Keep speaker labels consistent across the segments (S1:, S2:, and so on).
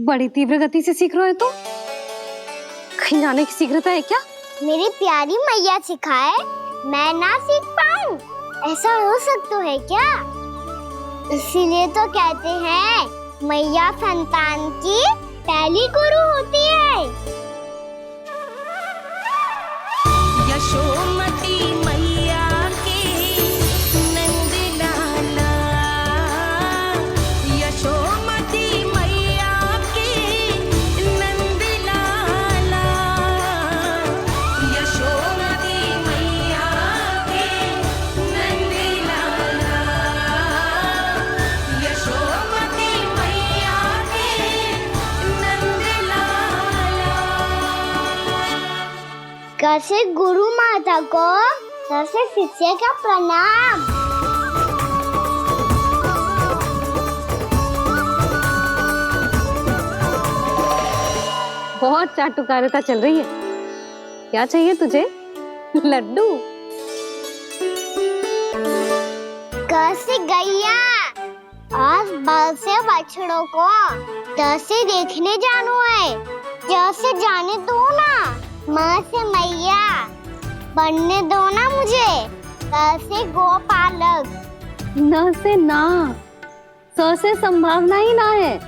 S1: बड़ी तीव्र गति से सीख रहे हो तो कहीं जाने की शीघ्रता है क्या?
S2: मेरी प्यारी मैया सिखाए मैं ना सीख पाऊं, ऐसा हो सकता है क्या? इसीलिए तो कहते हैं मैया संतान की पहली गुरु होती है।
S3: यशोमती मैया की नंद लाला, यशोमती मैया की नंद लाला, यशोमती मैया की नंद लाला, यशोमती मैया की नंद लाला।
S2: कैसे गुरु माता को सबसे शिष्य का प्रणाम।
S1: बहुत चाटुकारिता चल रही है। क्या चाहिए तुझे? लड्डू?
S2: कैसे गैया और बल से बछड़ों को कैसे देखने जानो है, जैसे जाने दो ना, माँ से मैया बनने दो ना मुझे, कैसे गोपालक।
S1: न से ना, स से संभावना ही ना है।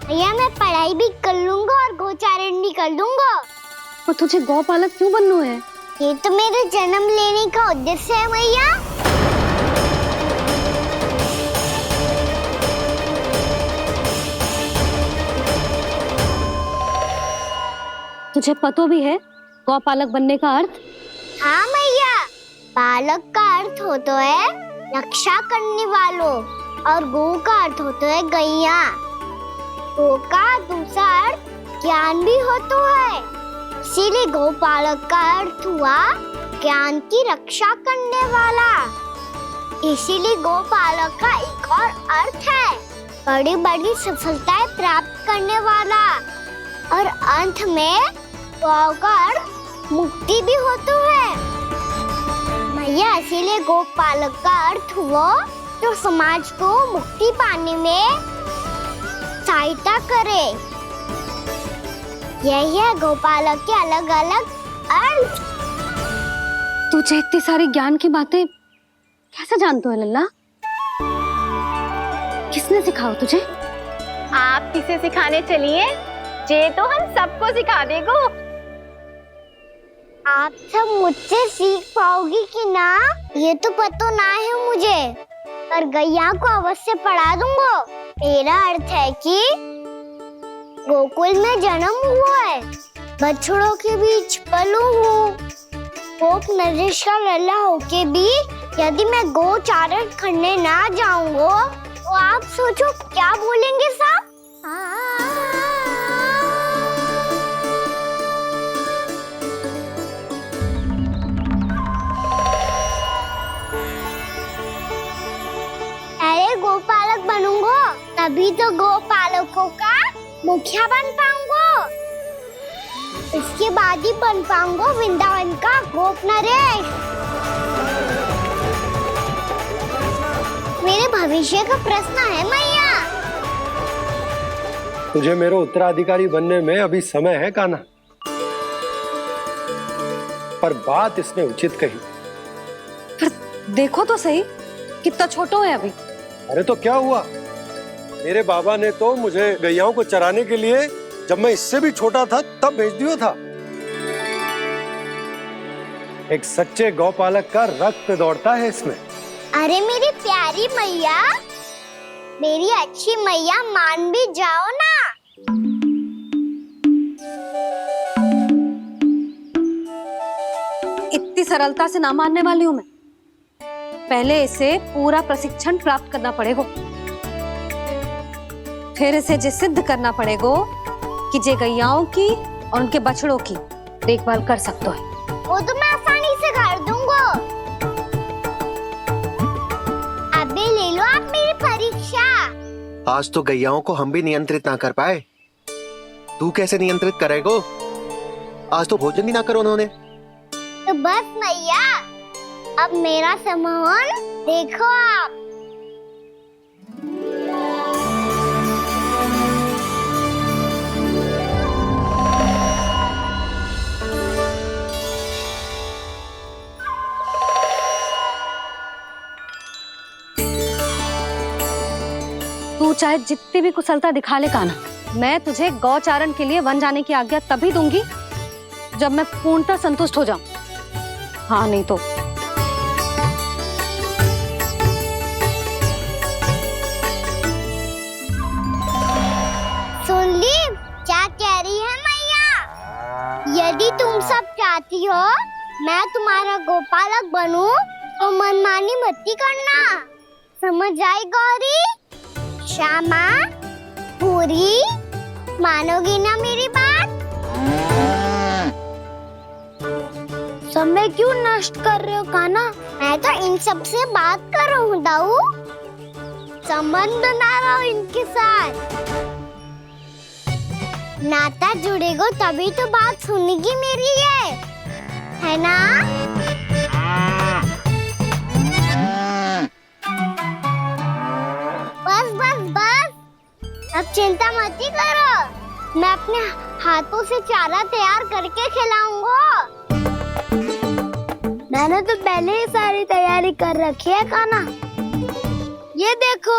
S2: भैया मैं पढ़ाई भी कर लूंगा और गोचारण भी कर लूंगा।
S1: और तुझे गौपालक क्यों बनना है?
S2: ये तो मेरे जन्म लेने का उद्देश्य है भैया।
S1: तुझे पतो भी है गौपालक बनने का अर्थ?
S2: हाँ मैया, पालक का अर्थ होता है रक्षा करने वालों और गौ का अर्थ होता है गैया। गौ का दूसरा अर्थ ज्ञान भी होता है, इसीलिए गौपालक का अर्थ हुआ ज्ञान की रक्षा करने वाला। इसीलिए गौपालक का एक और अर्थ है बड़ी बड़ी सफलताएं प्राप्त करने वाला, और अंत में गौ का अर्थ मुक्ति भी होता है। भैया इसीलिए गोपालक का अर्थ हुआ जो समाज को मुक्ति पाने में सहायता करे। यही है गोपालक के अलग अलग अर्थ।
S1: तुझे इतनी सारी ज्ञान की बातें कैसे जानते हो लल्ला? किसने सिखाओ तुझे?
S4: आप किसे सिखाने चलिए, जे तो हम सबको सिखा देगो।
S2: आप सब मुझसे सीख पाओगी कि ना ये तो पता ना है मुझे, पर गैया को अवश्य पढ़ा दूंगा। मेरा अर्थ है कि गोकुल में जन्म हुआ है, बछड़ों के बीच पलू हूँ, गोप नरेश का लल्ला होके भी यदि मैं गोचारण करने ना जाऊंगा तो आप सोचो क्या बोलेंगे साहब? अरे गोपालक बनूंगा तभी तो गोपालकों का मुखिया बन पाऊंगा, इसके बाद ही बन पाऊंगा वृंदावन का गोप नरेश। मेरे भविष्य का प्रश्न है मैया।
S5: तुझे मेरा उत्तराधिकारी बनने में अभी समय है कान्हा, पर बात इसने उचित कही।
S1: पर देखो तो सही, कितना छोटो है अभी।
S5: अरे तो क्या हुआ, मेरे बाबा ने तो मुझे गैयाओं को चराने के लिए जब मैं इससे भी छोटा था तब भेज दिया था। एक सच्चे गौपालक का रक्त दौड़ता है इसमें।
S2: अरे मेरी प्यारी मैया, मेरी अच्छी मैया, मान भी जाओ ना।
S1: इतनी सरलता से ना मानने वाली हूं मैं। पहले इसे पूरा प्रशिक्षण प्राप्त करना पड़ेगा, फिर इसे ये सिद्ध करना पड़ेगा कि जे गैयाओं की और उनके बछड़ों की देखभाल कर सकते हैं।
S2: वो तो मैं आसानी से कर दूंगा। अबे ले लो आप मेरी परीक्षा।
S6: आज तो गैयाओं को हम भी नियंत्रित ना कर पाए, तू कैसे नियंत्रित करेगो? आज तो भोजन भी ना करो उन्होंने।
S2: तो बस मैया, अब मेरा सम्मान देखो आप।
S1: चाहे जितनी भी कुशलता दिखा ले कान्हा, मैं तुझे गौचारण के लिए वन जाने की आज्ञा तभी दूंगी जब मैं पूर्णतः संतुष्ट हो जाऊं। हाँ नहीं तो
S2: सुन ली क्या कह रही है मैया? यदि तुम सब चाहती हो मैं तुम्हारा गोपालक बनूं तो मनमानी मत करना, समझ आई गौरी? श्यामा, पूरी, मानोगी ना मेरी बात? समय क्यों नष्ट कर रहे हो कान्हा? मैं तो इन सब से बात कर रहा हूँ दाऊ, संबंध बना रहा हूँ इनके साथ। नाता जुड़ेगा तभी तो बात सुनेगी मेरी ये, है ना? बस बस बस, अब चिंता मत ही करो, मैं अपने हाथों से चारा तैयार करके खिलाऊंगा। मैंने तो पहले ही सारी तैयारी कर रखी है कान्हा, ये देखो।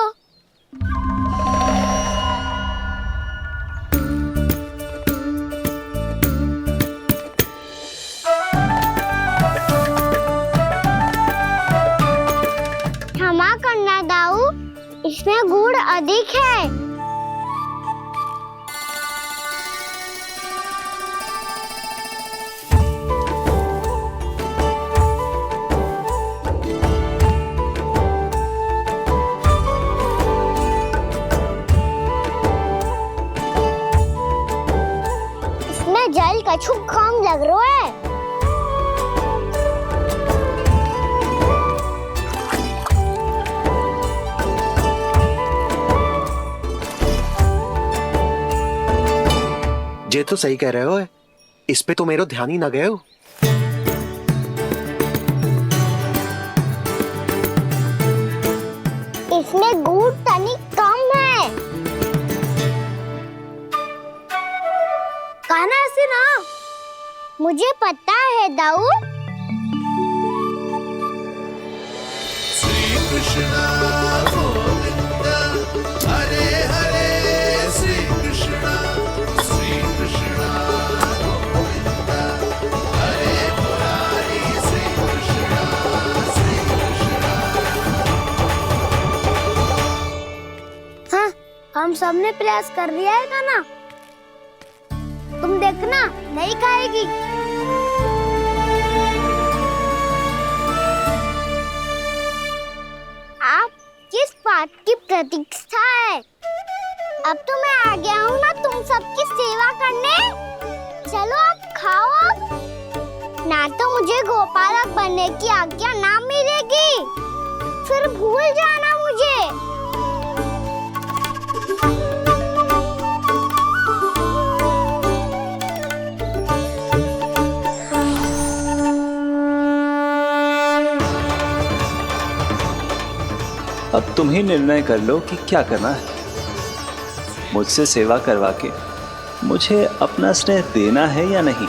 S2: क्षमा करना दाऊ, इसमें गुड़ अधिक है। इसमें जल कछु कम लग रहा है।
S6: ये तो सही कह रहे हो, इस पे तो मेरा ध्यान ही ना गए हो।
S2: इसमें गुड़ तनिक कम है। कान्हा ऐसे ना, मुझे पता है दाऊ।
S7: श्री कृष्ण गोविंद हरे हरे, श्री कृष्ण गोविंद हरे मुरारी, श्री कृष्ण
S2: हाँ, हम सबने प्रयास कर लिया है कान्हा, तुम देखना नहीं खाएगी। आप किस बात की प्रतीक्षा है? अब तो मैं आ गया हूँ ना तुम सबकी सेवा करने, चलो अब खाओ अब। ना तो मुझे गोपालक बनने की आज्ञा ना मिलेगी, फिर भूल जाना मुझे।
S8: अब तुम ही निर्णय कर लो कि क्या करना है। मुझसे सेवा करवा के मुझे अपना स्नेह देना है या नहीं।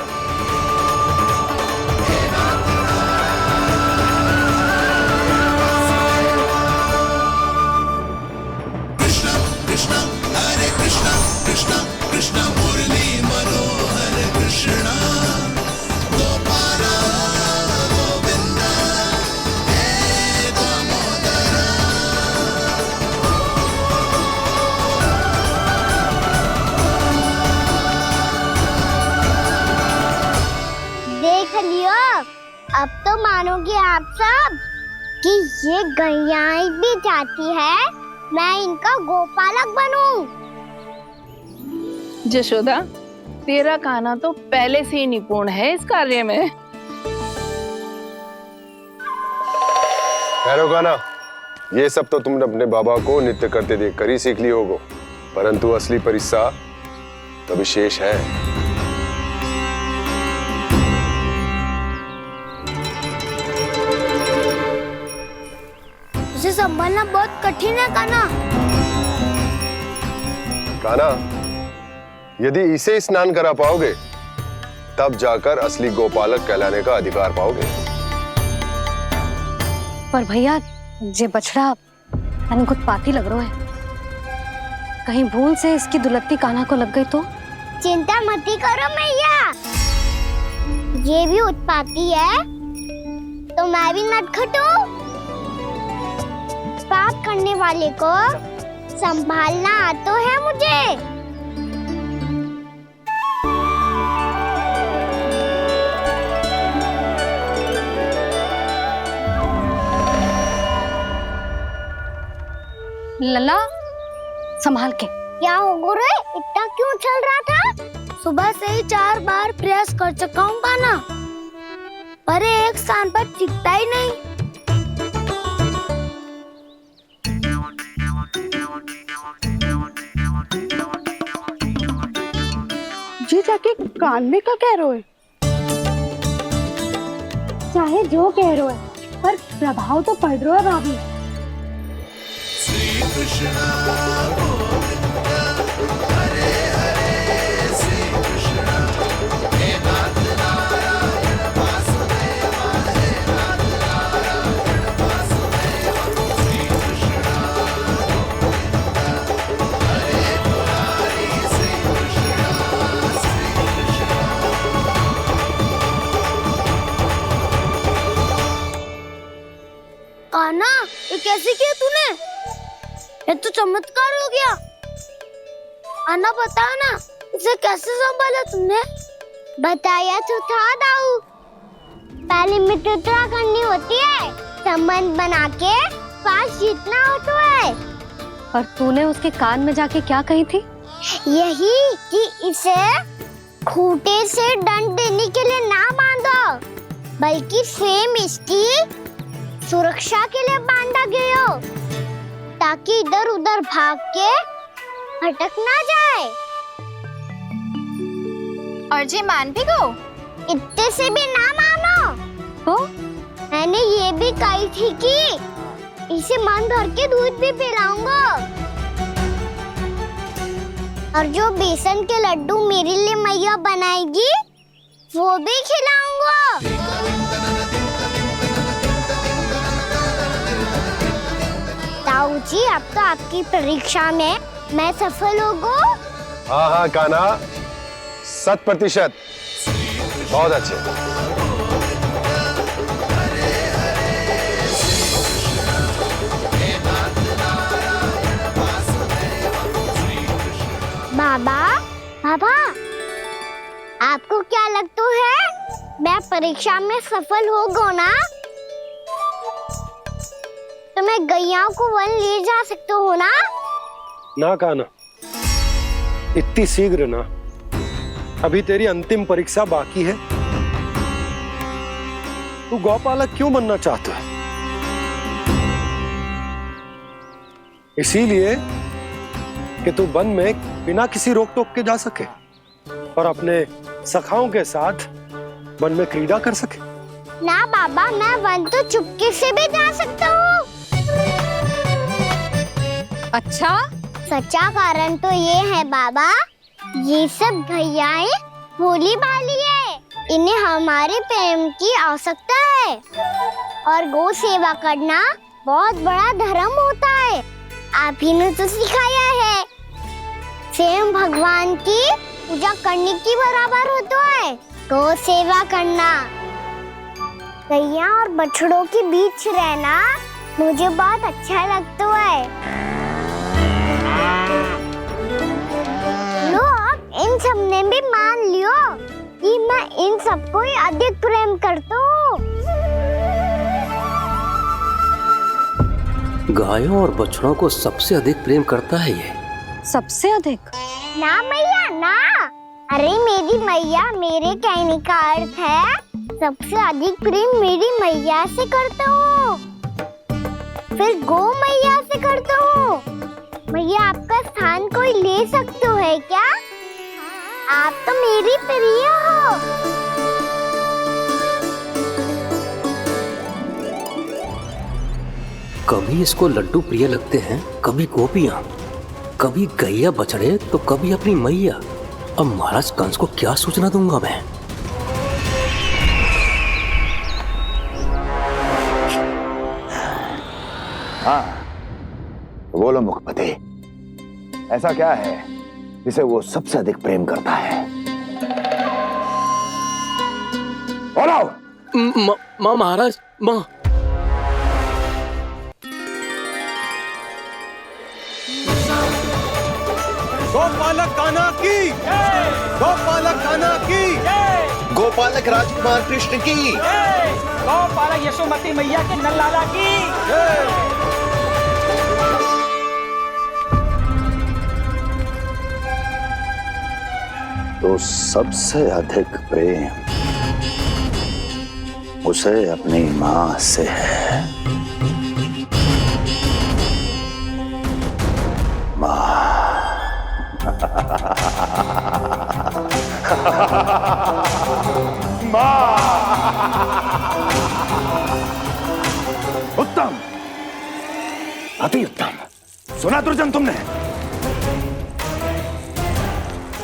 S7: कृष्ण कृष्ण हरे कृष्ण कृष्ण कृष्ण मुरली मनोहर कृष्ण गोपाल गोविंद हे दामोदर।
S2: देख लियो, अब तो मानोगे आप सब कि ये गैयाएं भी चाहती है मैं इनका गोपालक बनूं।
S9: जशोदा, तेरा कान्हा तो पहले से ही निपुण है इस कार्य में।
S10: खैर होगा ना, ये सब तो तुमने अपने बाबा को नृत्य करते देखकर ही सीख ली होगो, परंतु असली परिस्सा तो विशेष है।
S2: उसे संभालना बहुत कठिन है कान्हा।
S10: कान्हा, यदि इसे स्नान करा पाओगे तब जाकर असली गोपालक कहलाने का अधिकार पाओगे।
S1: पर भैया ये बछड़ा उत्पाती लग रहा है। कहीं भूल से इसकी दुलत्ती कान्हा को लग गई तो?
S2: चिंता मत करो मैया, ये भी उत्पाती है तो मैं भी नटखट हूँ। पाप करने वाले को संभालना आता है मुझे।
S1: लला संभाल के।
S2: क्या हो गुरु, इतना क्यों चल रहा था? सुबह से ही 4 बार प्रयास कर चुका हूँ कान्हा, पर एक स्थान पर टिकता ही नहीं।
S9: जी जाके कान में क्या कह रहे हो?
S1: चाहे जो कह रहे हो पर प्रभाव तो पड़ रहा है भाभी।
S7: श्री कृष्ण गोविंद हरे हरे, श्री कृष्ण हे नाथ नारायण वासुदेव, हे नाथ नारायण वासुदेव, श्री कृष्ण गोविंद हरे मुरारी, श्री कृष्ण
S2: कान्हा, ये कैसे किया तूने? ये तो चमत्कार हो गया। अन्ना बता ना, इसे कैसे संभाला तुमने? बताया तो था दाऊ, पहले मित्रता करनी होती है, संबंध बना के पास जीतना होता है।
S1: और तूने उसके कान में जाके क्या कही थी?
S2: यही कि इसे खूंटे से दंड देने के लिए ना बांधो, बल्कि स्वयं इसकी सुरक्षा के लिए बांधा गया हो, ताकि इधर उधर भाग के भटक ना जाए।
S4: और जी मान भी गो?
S2: इतने से भी ना मानो।
S1: तो
S2: मैंने ये भी कही थी कि इसे मन भर के दूध भी पिलाऊंगा, और जो बेसन के लड्डू मेरे लिए मैया बनाएगी वो भी खिलाऊंगा। ताऊ जी, अब तो आपकी परीक्षा में मैं सफल हो गो।
S10: हाँ हाँ कान्हा, 100%। बहुत अच्छे।
S2: बाबा, बाबा, आपको क्या लगता है मैं परीक्षा में सफल हो गो ना, तो मैं गैयाओं को वन ले जा सकता हूँ ना?
S5: ना कान्हा, इतनी शीघ्र ना, अभी तेरी अंतिम परीक्षा बाकी है। तू गौपालक क्यों बनना चाहता है? इसीलिए कि तू वन में बिना किसी रोक टोक के जा सके और अपने सखाओं के साथ वन में क्रीड़ा कर सके।
S2: ना बाबा, मैं वन तो चुपके से भी जा सकता हूँ।
S1: अच्छा,
S2: सच्चा कारण तो ये है बाबा, ये सब गैयाएं भोली भाली है, इन्हें हमारे प्रेम की आवश्यकता है, और गौ सेवा करना बहुत बड़ा धर्म होता है। आप ही ने तो सिखाया है, स्वयं भगवान की पूजा करने की बराबर होता है गौ सेवा करना। गैया और बछड़ों के बीच रहना मुझे बहुत अच्छा लगता है। लो, अब इन सब ने भी मान लियो कि मैं इन सबको ही अधिक प्रेम करता हूँ।
S11: गायों और बछड़ों को सबसे अधिक प्रेम करता है ये।
S1: सबसे अधिक?
S2: ना मैया ना, अरे मेरी मैया, मेरे कहने का अर्थ है सबसे अधिक प्रेम मेरी मैया से करता हूँ, फिर गौ मैया से करता हूँ। मैया, आपका स्थान कोई ले सकते है क्या? आप तो मेरी प्रिय हो।
S11: कभी इसको लड्डू प्रिय लगते हैं, कभी गोपियां, कभी गैया बछड़े, तो कभी अपनी मैया। अब महाराज कंस को क्या सूचना दूंगा मैं?
S12: हाँ, बोलो मुखपति, ऐसा क्या है जिसे वो सबसे अधिक प्रेम करता है? बोलो।
S11: माँ महाराज, माँ।
S5: गोपालक कान्हा की, गोपालक कान्हा की,
S6: गोपालक राजकुमार कृष्ण की,
S13: गोपालक यशोमती मैया के नल्लाला की।
S12: तो सबसे अधिक प्रेम उसे अपनी मां से है। उत्तम, अति उत्तम। सुना दुर्जन तुमने?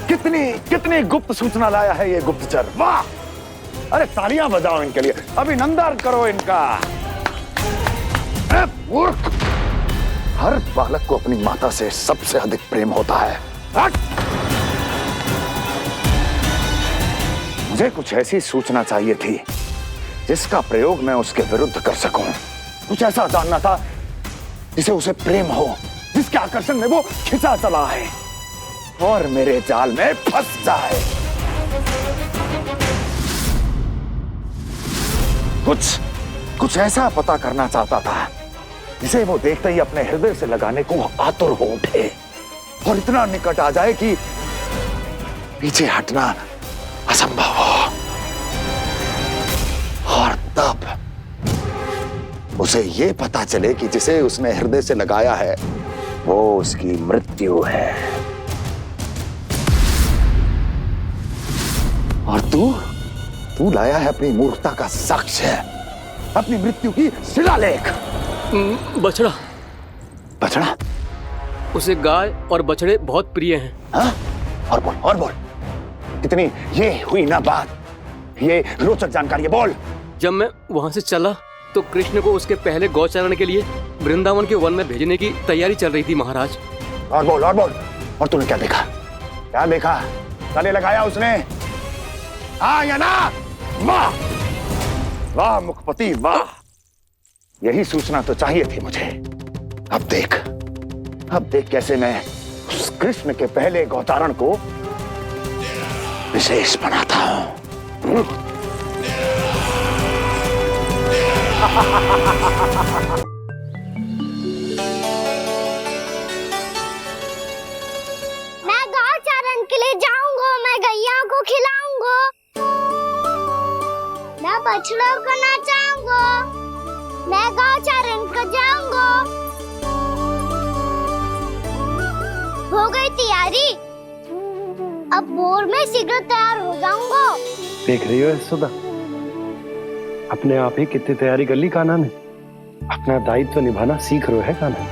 S12: कितनी कितनी गुप्त सूचना लाया है ये गुप्तचर। वाह! अरे तालियां बजाओ इनके लिए, अभिनंदन करो इनका। मूर्ख! हर बालक को अपनी माता से सबसे अधिक प्रेम होता है। हट! मुझे कुछ ऐसी सूचना चाहिए थी जिसका प्रयोग मैं उसके विरुद्ध कर सकूं। कुछ ऐसा जानना था जिसे उसे प्रेम हो, जिसके आकर्षण में वो खिंचा चला है और मेरे जाल में फंस जाए। कुछ ऐसा पता करना चाहता था जिसे वो देखते ही अपने हृदय से लगाने को आतुर हो उठे और इतना निकट आ जाए कि पीछे हटना असंभव हो। और तब उसे ये पता चले कि जिसे उसने हृदय से लगाया है वो उसकी मृत्यु है। और तू लाया है अपनी मूर्खता का साक्ष्य, अपनी मृत्यु की शिलालेख।
S11: बछड़ा।
S12: बछड़ा?
S11: उसे गाय और बछड़े बहुत प्रिय हैं।
S12: हाँ? और बोल। इतनी ये हुई ना बात, ये रोचक जानकारी है, बोल।
S11: जब मैं वहां से चला तो कृष्ण को उसके पहले गौचारण के लिए वृंदावन के वन में भेजने की तैयारी चल रही थी महाराज।
S12: और बोल। और तूने क्या देखा? गले लगाया उसने? हाँ या ना? वाह मुखपति वाह! यही सूचना तो चाहिए थी मुझे। अब देख कैसे मैं उस कृष्ण के पहले गौचारण को विशेष बनाता हूं।
S2: मैं गौचारण के लिए जाऊंगा, मैं गैया को खिलाऊंगा, मैं बछड़ों को नचाऊंगा, मैं गौचारण को जाऊंगा। हो गई तैयारी, अब भोर में शीघ्र तैयार हो जाऊंगा।
S5: देख रही हो यशोदा, अपने आप ही कितनी तैयारी कर ली कान्हा ने। अपना दायित्व निभाना सीख रहे है कान्हा।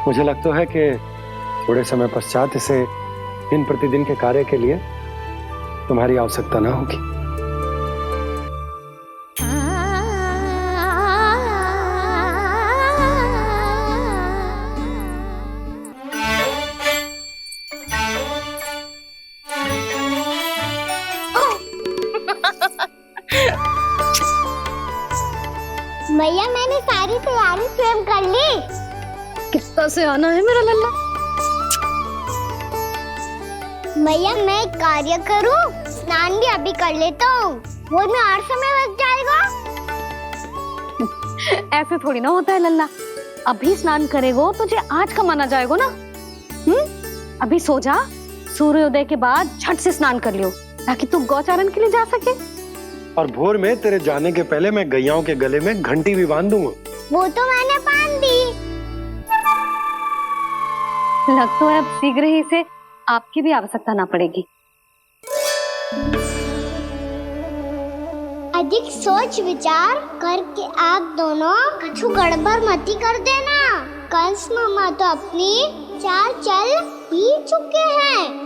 S5: मुझे लगता है कि थोड़े समय पश्चात इसे दिन प्रतिदिन के कार्य के लिए तुम्हारी आवश्यकता ना होगी।
S2: भैया मैंने सारी तैयारी स्वयं कर ली।
S1: किस्ता से आना है मेरा लल्ला।
S2: भैया मैं एक कार्य करूं, स्नान भी अभी कर लेता हूँ, वो में और समय लग जाएगा।
S1: ऐसे थोड़ी ना होता है लल्ला, अभी स्नान करेगो तुझे आज कमाना जाएगा ना। अभी सो जा, सूर्योदय के बाद झट से स्नान कर लियो ताकि तू गौचारण के लिए जा सके।
S5: और भोर में तेरे जाने के पहले मैं गैयाओं के गले में घंटी भी बांध दूंगा।
S2: वो तो मैंने बांध दी।
S1: लग तो है अब शीघ्र ही इसे आपकी भी आवश्यकता ना पड़ेगी।
S2: अधिक सोच विचार करके आप दोनों कछु गड़बड़ मती कर देना। कंस मामा तो अपनी चाल चल ही चुके हैं।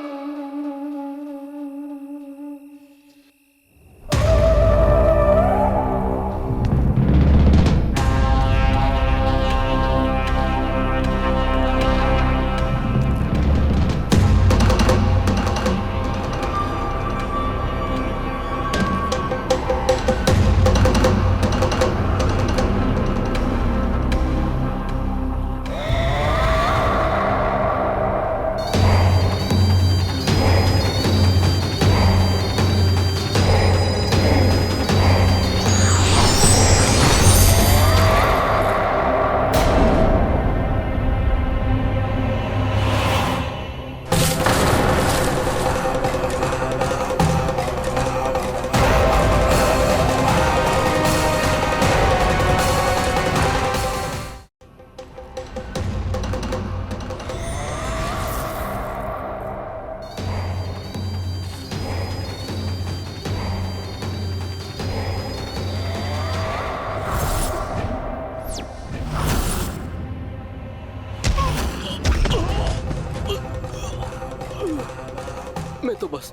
S11: मैं तो बस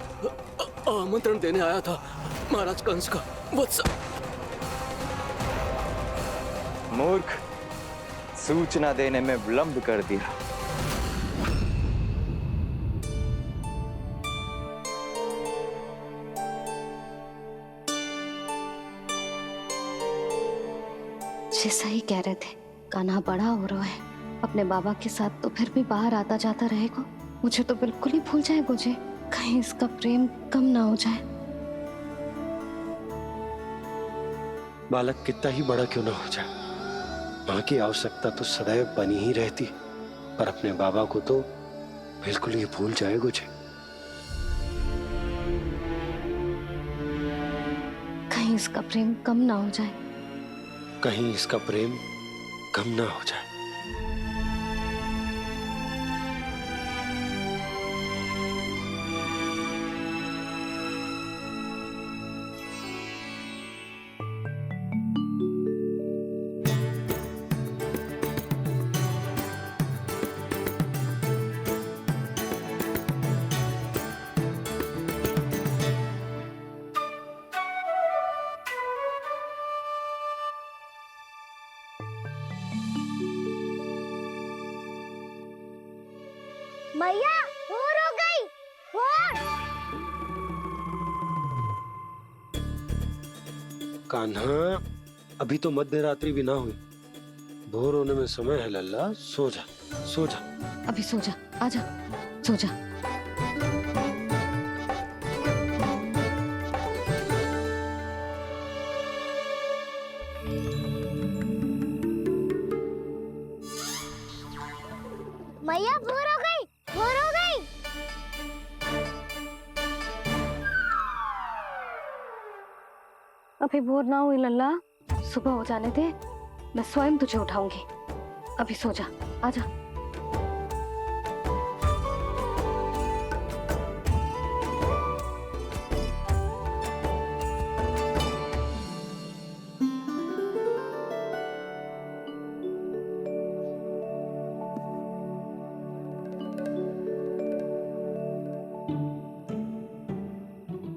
S11: आमंत्रण देने आया था महाराज कंस का। वत्स
S14: मूर्ख, सूचना देने में विलंब कर दिया।
S1: जी सही कह रहे थे, कान्हा बड़ा हो रहा है, अपने बाबा के साथ तो फिर भी बाहर आता जाता रहेगा, मुझे तो बिल्कुल ही भूल जाएगा जी, कहीं इसका प्रेम कम ना हो जाए।
S5: बालक कितना ही बड़ा क्यों ना हो जाए, माँ की आवश्यकता तो सदैव बनी ही रहती, पर अपने बाबा को तो बिल्कुल ही भूल जाएगा जी।
S1: कहीं इसका प्रेम कम ना हो जाए,
S5: कहीं इसका प्रेम कम ना हो जाए।
S2: मैया भोर हो गई, भोर।
S5: कान्हा, अभी तो मध्य रात्रि भी ना हुई, भोर होने में समय है लल्ला, सो जा सो जा।
S1: अभी सो जा, आजा सो जा।
S2: मैया भोर हो गई, भोर हो गई।
S1: अभी भोर ना हुई लल्ला, सुबह हो जाने दे, मैं स्वयं तुझे उठाऊंगी। अभी सो जा, आजा।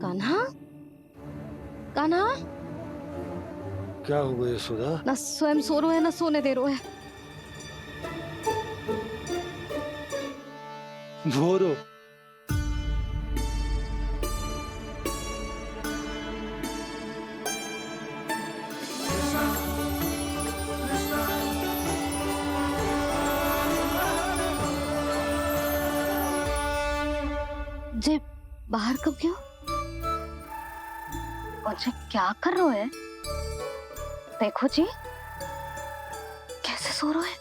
S1: कान्हा, कान्हा,
S5: क्या हो गया सुधा?
S1: ना स्वयं सो रहे है ना सोने दे रहे है।
S5: भोरो,
S1: जे बाहर कब गयो? और जे क्या कर रहे है? देखो जी, कैसे सो रहे हैं।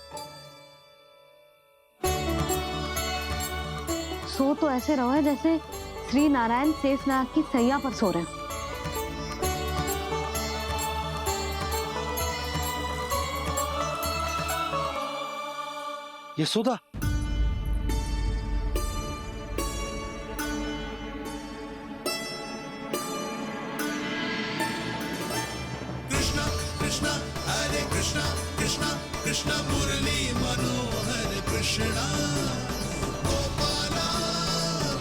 S1: सो तो ऐसे रहो है जैसे श्री नारायण शेषनाग की सैया पर सो रहे हैं।
S5: यशोदा,
S7: कृष्णा कृष्णा हरे कृष्णा कृष्णा कृष्णा मुरली मनोहर कृष्णा गोपाला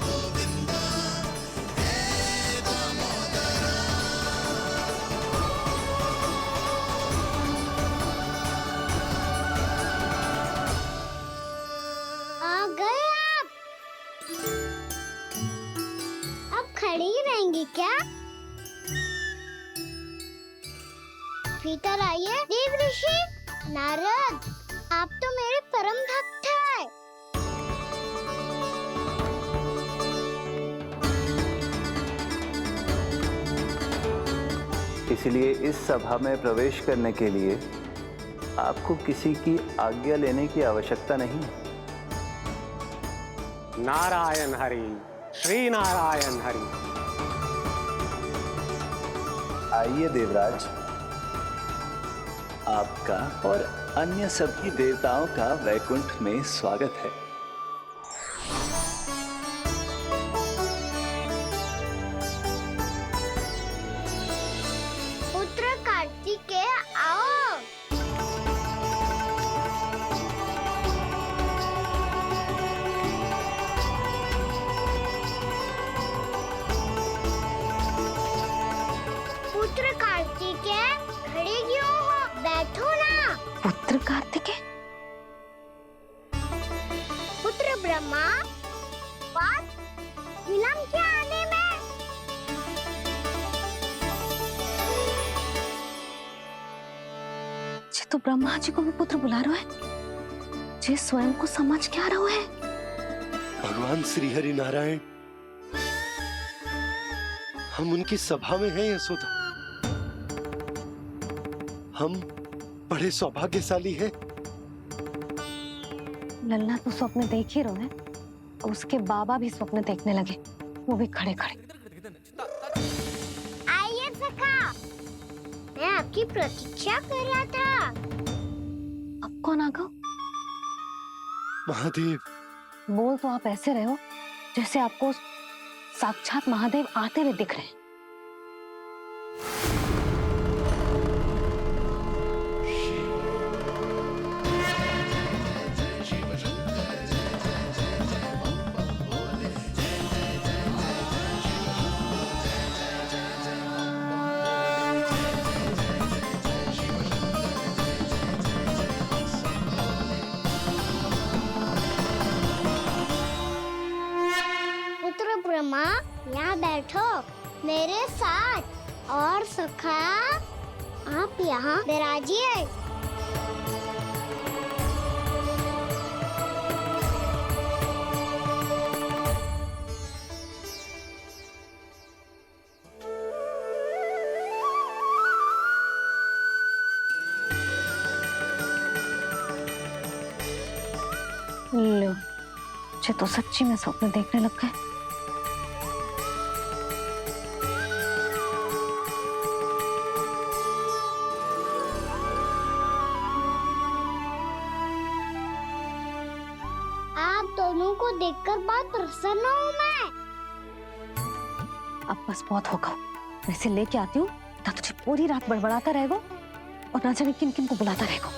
S7: गोविंदा हे दामोदरा।
S2: आ गए आप। अब खड़ी ही रहेंगी क्या? भीतर आइए। देव ऋषि नारद, आप तो मेरे परम भक्त हैं।
S8: इसलिए इस सभा में प्रवेश करने के लिए आपको किसी की आज्ञा लेने की आवश्यकता नहीं है।
S13: नारायण हरि, श्री नारायण हरि।
S8: आइए देवराज, आपका और अन्य सभी देवताओं का वैकुंठ में स्वागत है।
S2: पुत्र कार्तिकेय आओ। बैठो ना।
S1: पुत्र कार्तिकेय,
S2: पुत्र ब्रह्मा, बात विलंब क्या आने में?
S1: जे तो ब्रह्मा जी को भी पुत्र बुला रहा है, जे स्वयं को समझ क्या रहा है।
S5: भगवान श्री हरि नारायण, हम उनकी सभा में हैं यशोदा। हम बड़े सौभाग्यशाली हैं।
S1: लल्ला तो स्वप्न देख ही रहे हैं, और उसके बाबा भी स्वप्न देखने लगे, वो भी खड़े खड़े।
S2: आइए सखा, मैं आपकी प्रतीक्षा कर रहा था।
S1: अब कौन आ गया?
S5: महादेव।
S1: बोल तो आप ऐसे रहे हो जैसे आपको साक्षात महादेव आते हुए दिख रहे हैं।
S2: पुत्र ब्रह्मा, यहाँ बैठो मेरे साथ। और सखा, आप यहाँ विराजिए।
S1: लो, मुझे तो सच्ची में स्वप्न देखने लग गए।
S2: आप दोनों को देखकर बहुत प्रसन्न हूँ मैं।
S1: अब बस बहुत होगा, वैसे लेके आती हूँ ना, तुझे पूरी रात बड़बड़ाता रहेगा और ना जाने किन किन को बुलाता रहेगा।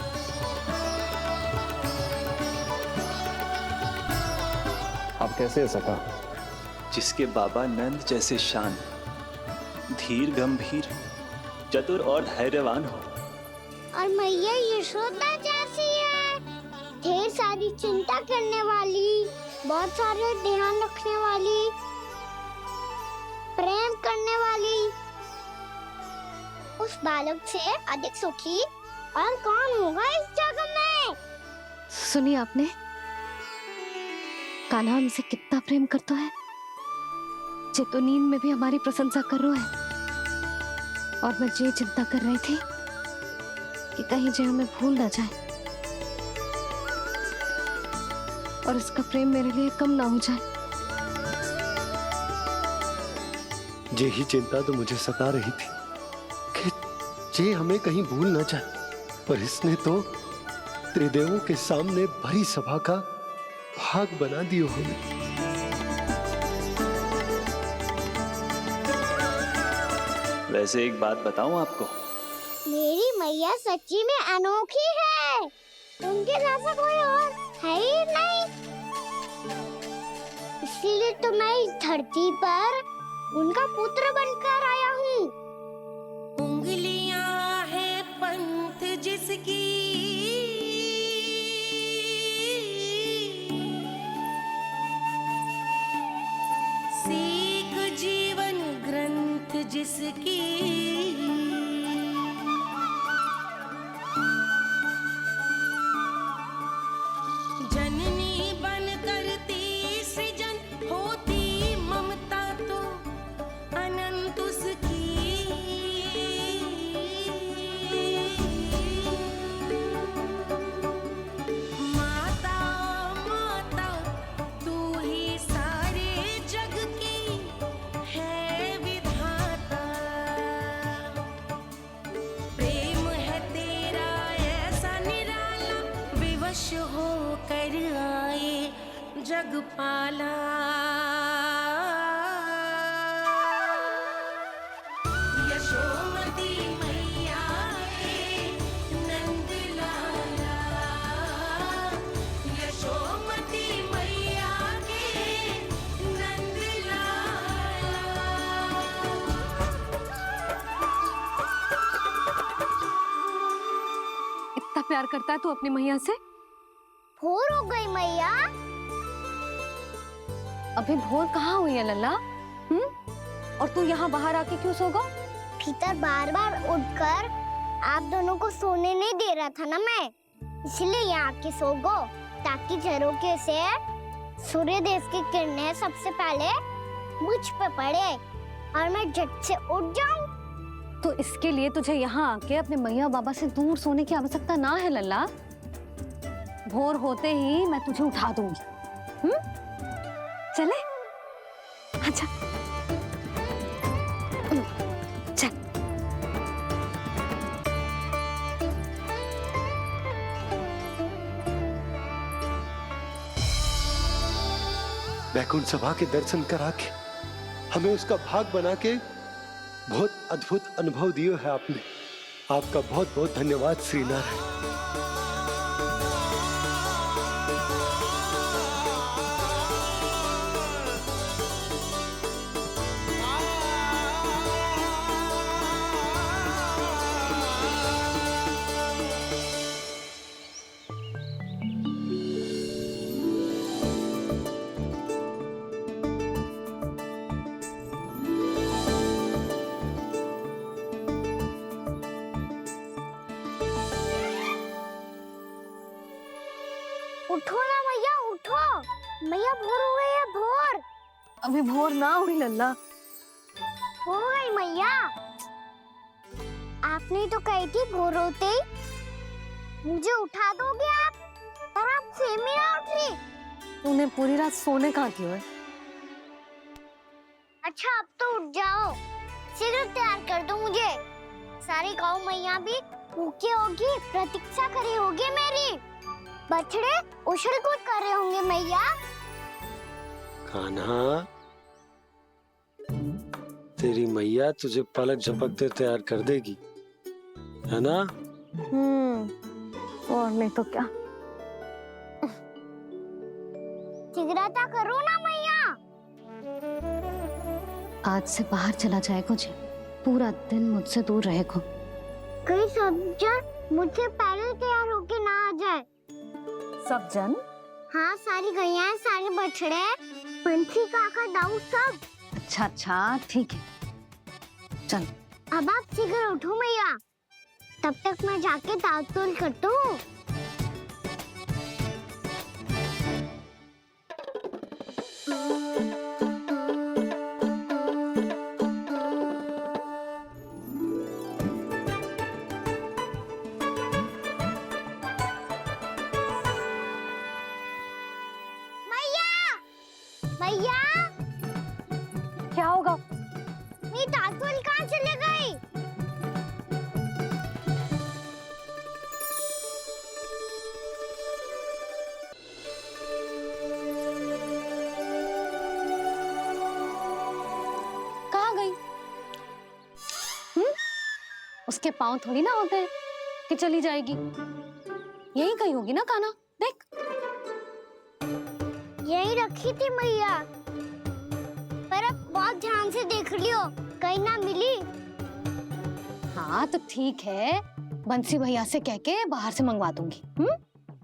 S5: आप कैसे सका?
S8: जिसके बाबा नंद जैसे शान, धीर गंभीर, चतुर और धैर्यवान हो।
S2: और मैया यशोदा जैसी है, ढेर सारी चिंता करने वाली, बहुत सारे ध्यान रखने वाली, प्रेम करने वाली। उस बालक से अधिक सुखी और कौन होगा इस जग में?
S1: सुनिए आपने, कान्हा हमसे कितना प्रेम करता है, जे तो नींद में भी हमारी प्रशंसा कर रहा है। और मैं ये चिंता कर रही थी कि कहीं जे हमें भूल ना जाए और इसका प्रेम मेरे लिए कम ना हो जाए।
S5: यही चिंता तो मुझे सता रही थी कि जे हमें कहीं भूल ना जाए, पर इसने तो त्रिदेवों के सामने भरी सभा का भाग बना दियो हमें।
S8: वैसे एक बात बताऊं आपको,
S2: मेरी मैया सच्ची में अनोखी है, उनके जैसा कोई और है ही नहीं। इसीलिए तो मैं इस धरती पर उनका पुत्र बनकर आया हूँ।
S3: उंगलियां है पंथ जिसकी, सीख जीवन ग्रंथ जिसकी, जननी बन करती सृजन, होती ममता तो अनंत उसकी। माता माता तू ही सारे जग की है विधाता, प्रेम है तेरा ऐसा निराला, विवश होकर आए जग पाला। यशोमती मैया के नंद लाला, यशोमती मैया के नंद लाला।
S1: प्यार करता है तू अपनी मैया से?
S2: भोर हो गई मैया।
S1: अभी भोर कहाँ हुई है लल्ला? और तू यहाँ बाहर आके क्यों सो गो?
S2: भीतर बार बार उठकर आप दोनों को सोने नहीं दे रहा था ना मैं, इसलिए यहाँ आके सो गो, ताकि झरोके से सूर्य देव की किरणें सबसे पहले मुझ पे पड़े और मैं झट से उठ जाऊं।
S1: तो इसके लिए तुझे यहाँ आके अपने मैया बाबा से दूर सोने की आवश्यकता ना है लल्ला। भोर होते ही मैं तुझे उठा दूंगी। चले? अच्छा चल।
S5: वैकुंठ सभा के दर्शन करा के हमें उसका भाग बना के बहुत अद्भुत अनुभव दियो है आपने। आपका बहुत बहुत धन्यवाद श्रीनारायण।
S2: उठो ना मैया, उठो। मैया भोर हो गई है, भोर।
S1: अभी भोर ना हुई लल्ला।
S2: हो गई मैया। आपने तो कही थी भोर होते ही मुझे उठा दोगे आप, पर आप सेम ही ना उठी।
S1: तूने पूरी रात सोने कहाँ की है?
S2: अच्छा अब तो उठ जाओ, शीघ्र तैयार कर दो मुझे। सारी गाँव मैया भी भूखी होगी, प्रतीक्षा करी होगी मेरी। बछड़े उछल कूद कर रहे होंगे मैया।
S5: कान्हा, तेरी मैया तुझे पलक झपकते तैयार कर देगी, है ना?
S1: और नहीं तो क्या।
S2: शीघ्रता करो ना मैया।
S1: आज से बाहर चला जाएगा जी, पूरा दिन मुझसे दूर रहेगा।
S2: कहीं सब जन मुझसे पहले तैयार होके ना आ जाए।
S1: सब जन?
S2: हाँ, सारी गैया, सारे बछड़े, पंछी, काका, दाऊ सब।
S1: अच्छा अच्छा ठीक है, चल।
S2: अब आप शीघ्र उठो मैया, तब तक मैं जाके ताल-तोल करता हूँ। मैया,
S1: क्या होगा?
S2: मेरी ताल-तोल कहाँ चले गई?
S1: कहाँ गई? उसके पाँव थोड़ी ना होते हैं कि चली जाएगी। यही कहीं होगी ना कान्हा, देख।
S2: यही रखी थी मैया, पर अब बहुत ध्यान से देख लियो, कहीं ना मिली।
S1: हाँ तो ठीक है, बंसी भैया से कह के बाहर से मंगवा दूंगी।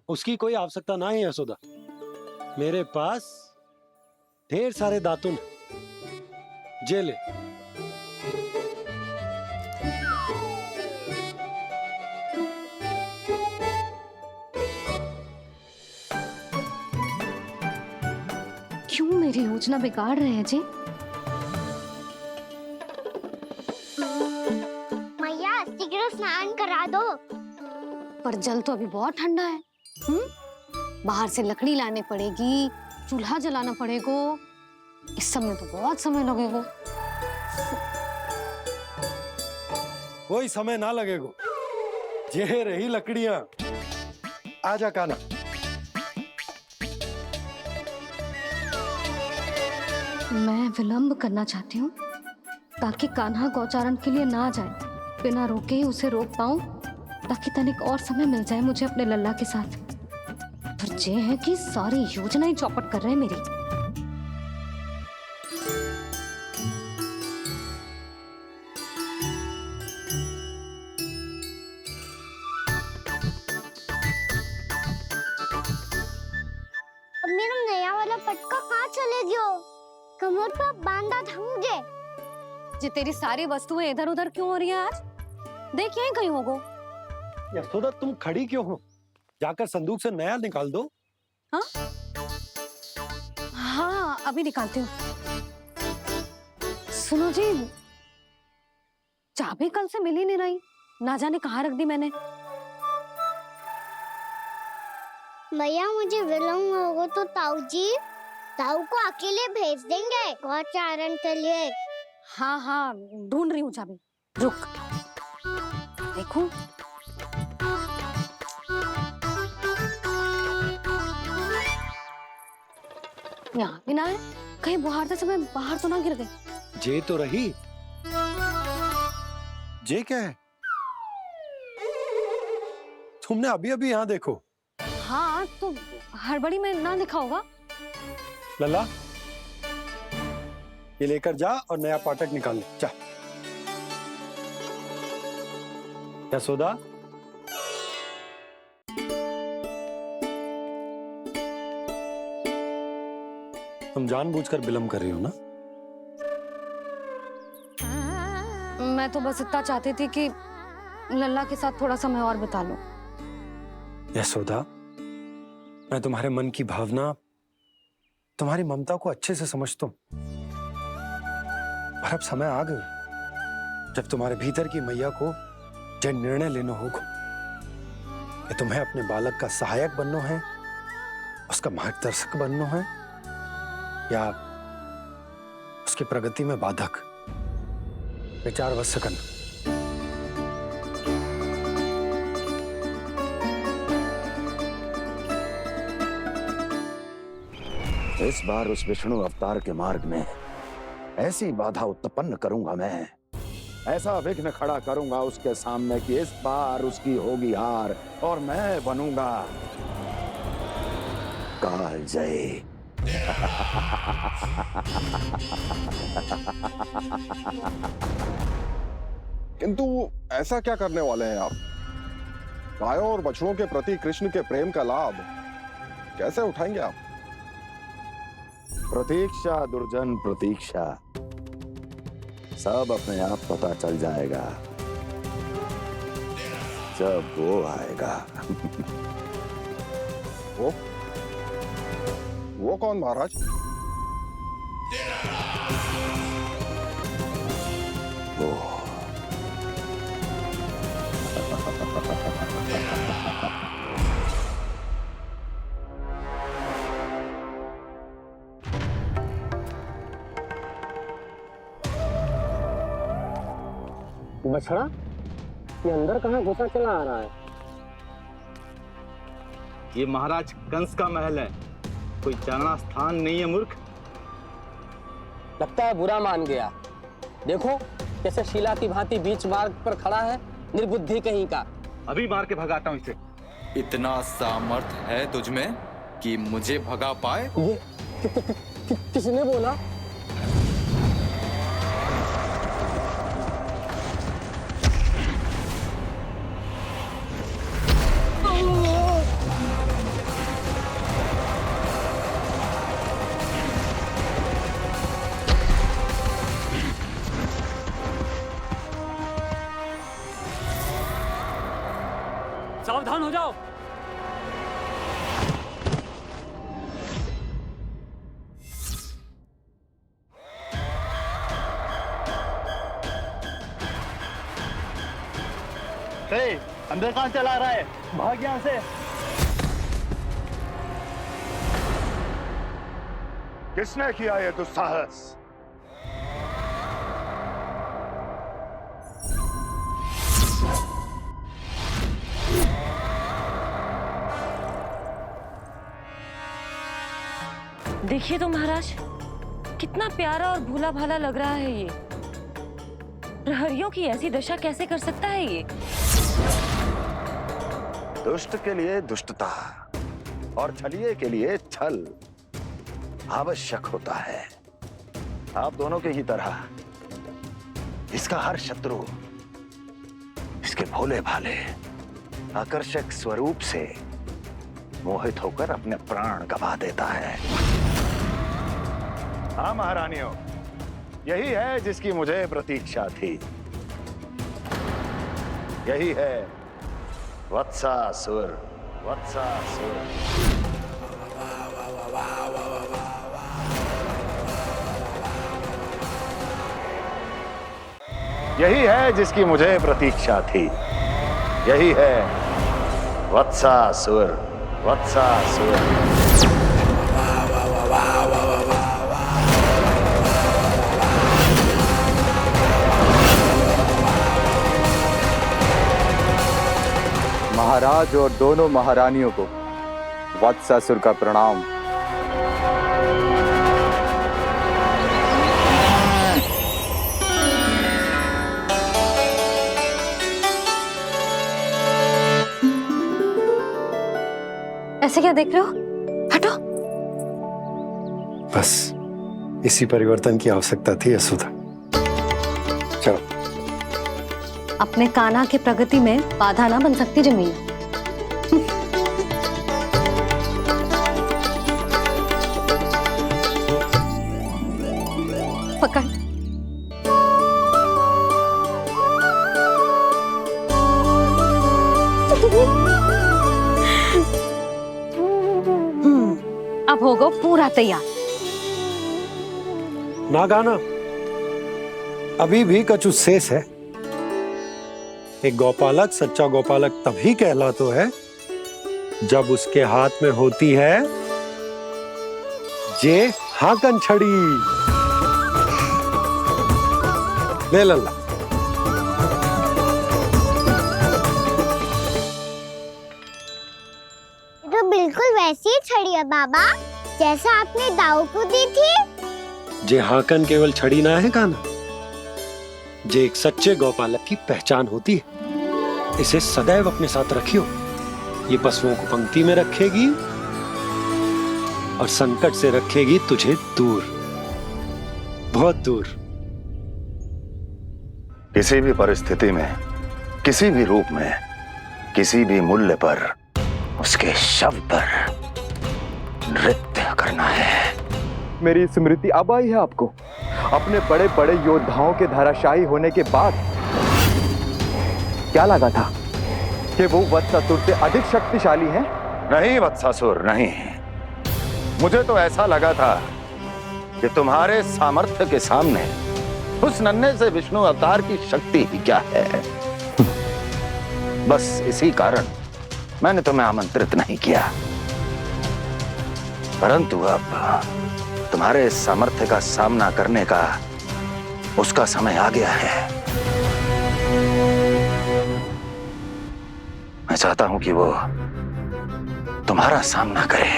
S5: उसकी कोई आवश्यकता ना है यशोदा, मेरे पास ढेर सारे दातुन, जे ले।
S1: क्यों मेरी योजना बिगाड़ रहे हैं जी?
S2: मैया शीघ्र स्नान करा दो।
S1: पर जल तो अभी बहुत ठंडा है। बाहर से लकड़ी लाने पड़ेगी, चूल्हा जलाना पड़ेगा। इस सब में तो बहुत समय लगेगा।
S5: कोई समय ना लगेगा, ये रही लकड़ियां। आजा कान्हा।
S1: मैं विलंब करना चाहती हूँ ताकि कान्हा गौचारण के लिए ना जाए। बिना रोके ही उसे रोक पाऊं, ताकि तनिक और समय मिल जाए मुझे अपने लल्ला के साथ। पर ये है कि सारी योजना ही चौपट कर रहे हैं मेरी।
S2: कमर पर बांधा था मुझे।
S1: जी तेरी सारी वस्तुएं इधर उधर क्यों हो रही है आज? देख यहीं कहीं होगो।
S5: यशोदा तुम खड़ी क्यों हो? जाकर संदूक से नया निकाल दो।
S1: हाँ हाँ अभी निकालती हूँ। सुनो जी, चाबी कल से मिल ही नहीं रही, ना जाने कहाँ रख दी मैंने।
S2: भैया मुझे विलम्ब होगा तो ताऊ को अकेले भेज देंगे गौचारण के लिए।
S1: हाँ हाँ ढूंढ रही हूँ चाबी, रुक। देखूं। यहाँ भी ना है, कहीं बुहारते समय बाहर तो ना गिर गई।
S5: जे तो रही। जे क्या है? तुमने अभी अभी यहाँ देखो।
S1: हाँ तो हड़बड़ी में ना दिखा होगा।
S5: लल्ला ये लेकर जा और नया पाठक निकाल ले, जा। यशोदा तुम जानबूझकर विलम्ब कर रही हो ना?
S1: मैं तो बस इतना चाहती थी कि लल्ला के साथ थोड़ा समय और बिता लो।
S5: यशोदा मैं तुम्हारे मन की भावना, तुम्हारी ममता को अच्छे से समझता हूं, पर अब समय आ गया जब तुम्हारे भीतर की मैया को यह निर्णय लेना होगा कि तुम्हें अपने बालक का सहायक बनना है, उसका मार्गदर्शक बनना है, या उसकी प्रगति में बाधक। विचार अवश्य करना।
S12: इस बार उस विष्णु अवतार के मार्ग में ऐसी बाधा उत्पन्न करूंगा मैं, ऐसा विघ्न खड़ा करूंगा उसके सामने कि इस बार उसकी होगी हार और मैं बनूंगा कालजयी।
S10: किंतु ऐसा क्या करने वाले हैं आप? गायों और बछड़ों के प्रति कृष्ण के प्रेम का लाभ कैसे उठाएंगे आप?
S12: प्रतीक्षा दुर्जन प्रतीक्षा, सब अपने आप पता चल जाएगा जब वो आएगा।
S10: वो कौन महाराज?
S12: वो
S11: बछड़ा ये अंदर कहाँ घुसा चला आ रहा है?
S14: ये महाराज कंस का महल है, कोई जाना स्थान नहीं है मूर्ख।
S11: लगता है बुरा मान गया। देखो कैसे शीला की भांति बीच मार्ग पर खड़ा है, निर्बुद्धि कहीं का।
S14: अभी मार के भगाता हूँ इसे।
S15: इतना सामर्थ है तुझमें कि मुझे भगा पाए?
S11: ये किसने बोला? सावधान हो जाओ।
S13: अंदर कहाँ चला रहा है? भाग यहाँ से।
S12: किसने किया ये दुस्साहस?
S16: देखिए तो महाराज, कितना प्यारा और भोला भाला लग रहा है ये। प्रहरियों की ऐसी दशा कैसे कर सकता है ये?
S12: दुष्ट के लिए दुष्टता और छलिए के लिए छल आवश्यक होता है। आप दोनों के ही तरह इसका हर शत्रु इसके भोले भाले आकर्षक स्वरूप से मोहित होकर अपने प्राण गंवा देता है। हाँ महारानियों, यही है जिसकी मुझे प्रतीक्षा थी। यही है वत्सासुर। वत्सासुर। यही है जिसकी मुझे प्रतीक्षा थी। यही है वत्सासुर। वत्सासुर।
S14: महाराज और दोनों महारानियों को वत्सासुर का प्रणाम।
S1: ऐसे क्या देख रहे हो? हटो।
S5: बस इसी परिवर्तन की आवश्यकता थी यशोदा। चलो।
S1: अपने कान्हा की प्रगति में बाधा ना बन सकती जमीन। पकड़। अब होगा पूरा तैयार।
S5: ना गाना, अभी भी कछु शेष है। एक गौपालक सच्चा गौपालक तभी कहलाता है जब उसके हाथ में होती है जे हाकन छड़ी। ले लल्ला।
S2: तो बिल्कुल वैसी ही छड़ी है बाबा, जैसा आपने दाऊ को दी थी।
S5: जे हाकन केवल छड़ी ना है कान्हा, जे एक सच्चे गौपालक की पहचान होती है। इसे सदैव अपने साथ रखियो। ये पशुओं को पंक्ति में रखेगी और संकट से रखेगी तुझे दूर, बहुत दूर।
S12: किसी भी परिस्थिति में, किसी भी रूप में, किसी भी मूल्य पर उसके शव पर नृत्य करना है।
S14: मेरी स्मृति अब आई है आपको? अपने बड़े बड़े योद्धाओं के धराशायी होने के बाद क्या लगा था कि वो वत्सासुर से अधिक शक्तिशाली हैं?
S12: नहीं वत्सासुर, नहीं। मुझे तो ऐसा लगा था कि तुम्हारे सामर्थ्य के सामने उस नन्हे से विष्णु अवतार की शक्ति ही क्या है। बस इसी कारण मैंने तुम्हें आमंत्रित नहीं किया। परंतु अब तुम्हारे सामर्थ्य का सामना करने का उसका समय आ गया है। मैं चाहता हूं कि वो तुम्हारा सामना करे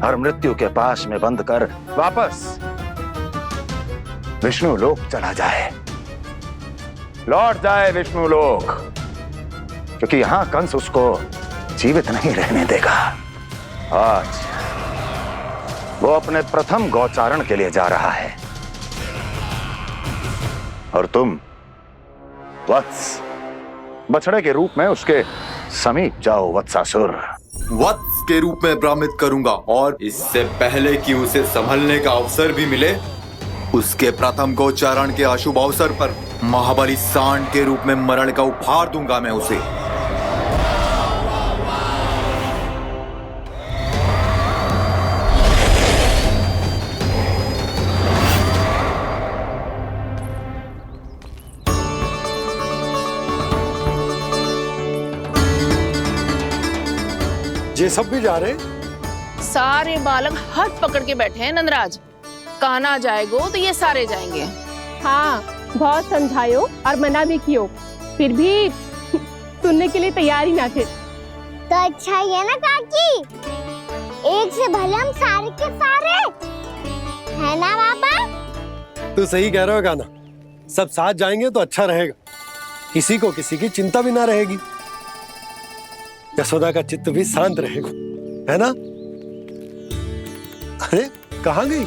S12: और मृत्यु के पाश में बंद कर वापस विष्णु लोक चला जाए, लौट जाए विष्णु लोक, क्योंकि यहां कंस उसको जीवित नहीं रहने देगा। आज वो अपने प्रथम गौचारण के लिए जा रहा है और तुम वत्स बछड़े के रूप में उसके समीप जाओ वत्सासुर।
S15: वत्स के रूप में भ्रमित करूंगा और इससे पहले कि उसे संभलने का अवसर भी मिले, उसके प्रथम गोचारण के अशुभ अवसर पर महाबली सांड के रूप में मरण का उपहार दूंगा मैं उसे।
S5: ये सब भी जा रहे?
S9: सारे बालक हाथ पकड़ के बैठे हैं नंदराज। कान्हा जाएगो तो ये सारे जाएंगे।
S17: हाँ, बहुत समझायो और मना भी कियो, फिर भी सुनने के लिए तैयार ही ना थे।
S2: तो अच्छा ही है ना काकी, एक से भले हम सारे के सारे है ना बाबा।
S5: तू सही कह रहे हो गाना, सब साथ जाएंगे तो अच्छा रहेगा, किसी को किसी की चिंता भी ना रहेगी, यशोदा का चित्त भी शांत रहेगा, है ना? अरे कहाँ गई?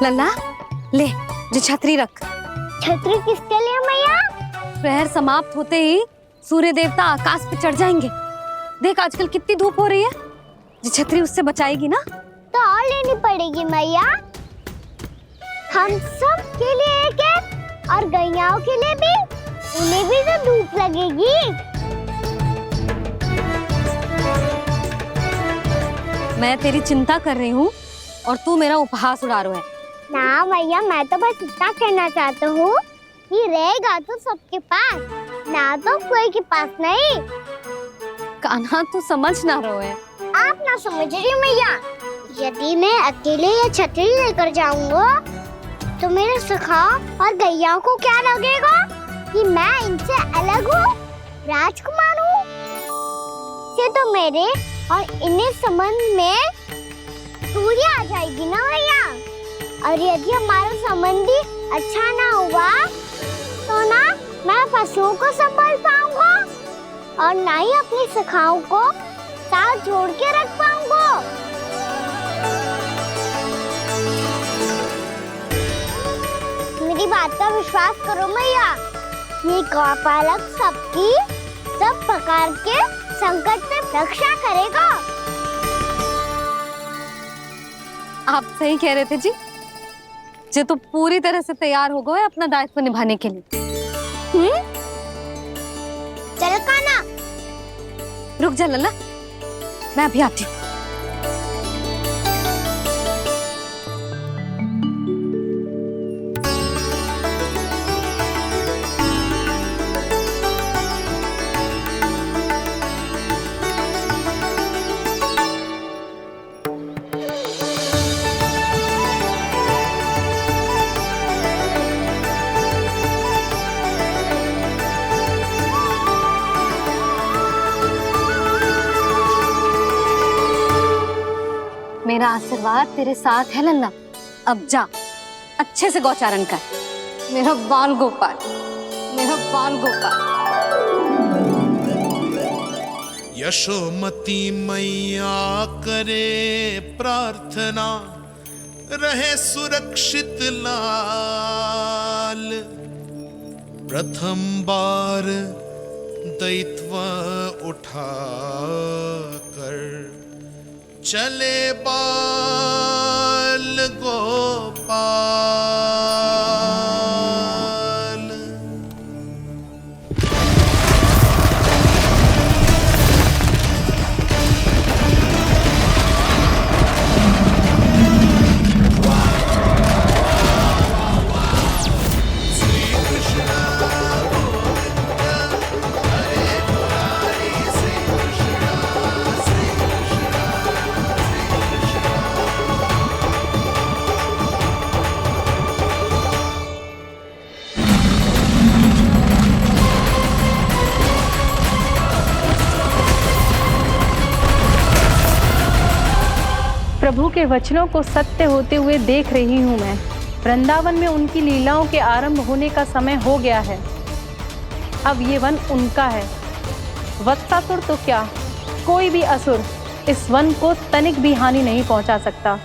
S1: लल्ला ले, जो छतरी रख।
S2: छतरी किसके लिए मैया?
S1: प्रहर समाप्त होते ही सूर्य देवता आकाश पे चढ़ जाएंगे। देख आजकल कितनी धूप हो रही है, ये छतरी उससे बचाएगी ना।
S2: तो और लेनी पड़ेगी मैया, हम सब के लिए एक एक और गैयाओं के लिए भी, उन्हें भी तो धूप लगेगी।
S1: मैं तेरी चिंता कर रही हूँ और तू मेरा उपहास उड़ा रहा है।
S2: ना मैया, मैं तो बस इतना कहना चाहता हूँ कि रहेगा तो सबके पास, ना तो कोई के पास नहीं।
S1: कान्हा तू समझ ना रहो है।
S2: आप ना समझ रही मैया, यदि मैं अकेले ये छतरी लेकर जाऊंगा तो मेरे सखा और गैयाओं को क्या लगेगा कि मैं इनसे अलग हूँ, राजकुमार हूँ। ये तो मेरे और इन्हें संबंध में दूरी आ जाएगी ना भैया। और यदि हमारा संबंध ही अच्छा ना हुआ तो ना मैं पशुओं को संभाल पाऊंगा और ना ही अपनी सखाओं को साथ जोड़ के रख पाऊंगा। मेरी बात का विश्वास करो मैया, ये गौपालक सबकी सब प्रकार के संकट से रक्षा करेगा।
S1: आप सही कह रहे थे जी, जे तो पूरी तरह से तैयार हो गए अपना दायित्व निभाने के लिए।
S2: चल कान्हा,
S1: रुक जा लल्ला, मैं अभी आती हूँ। मेरा आशीर्वाद तेरे साथ है लल्ला। अब जा, अच्छे से गौचारण कर। मेरा बाल गोपाल, मेरा बाल गोपाल।
S7: यशोमती मैया करे प्रार्थना, रहे सुरक्षित लाल। प्रथम बार दैत्व उठा कर चले बाल गोपाल। श्री कृष्ण गोविंद हरे मुरारी, श्री कृष्ण श्री कृष्ण।
S17: प्रभु के वचनों को सत्य होते हुए देख रही हूँ मैं। वृंदावन में उनकी लीलाओं के आरंभ होने का समय हो गया है। अब ये वन उनका है। वत्सासुर तो क्या, कोई भी असुर इस वन को तनिक भी हानि नहीं पहुंचा सकता।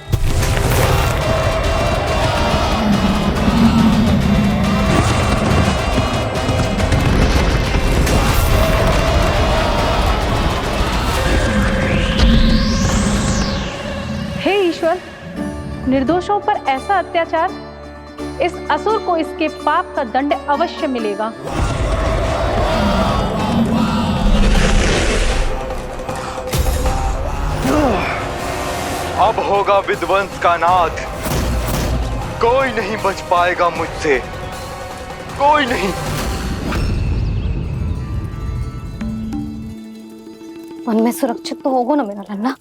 S17: हे ईश्वर, निर्दोषों पर ऐसा अत्याचार, इस असुर को इसके पाप का दंड अवश्य मिलेगा।
S14: अब होगा विध्वंस का नाद। कोई नहीं बच पाएगा मुझसे, कोई नहीं।
S1: वन में सुरक्षित तो होगा ना मेरा लल्ला।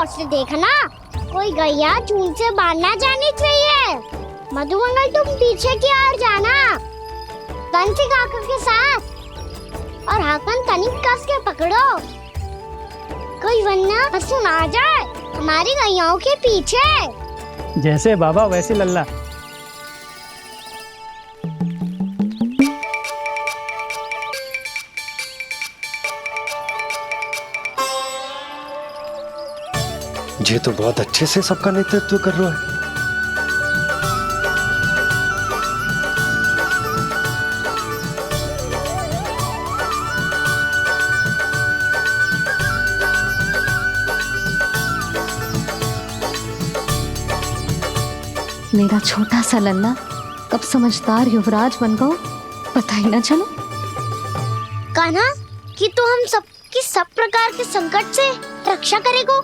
S2: गौर से देखना, कोई गैया चून से बाहर ना जानी चाहिए। मधुमंगल तुम पीछे की ओर जाना, कंसी काका के साथ, और हाकन तनिक कस के पकड़ो, कोई वरना पशु ना जाए हमारी गैयाओं के पीछे।
S13: जैसे बाबा वैसे लल्ला।
S5: ये तो बहुत अच्छे से सबका नेतृत्व कर रहा है।
S1: मेरा छोटा सा लल्ला कब समझदार युवराज बन गो पता ही ना चलो।
S2: कान्हा कि तू हम सब प्रकार के संकट से रक्षा करेगो।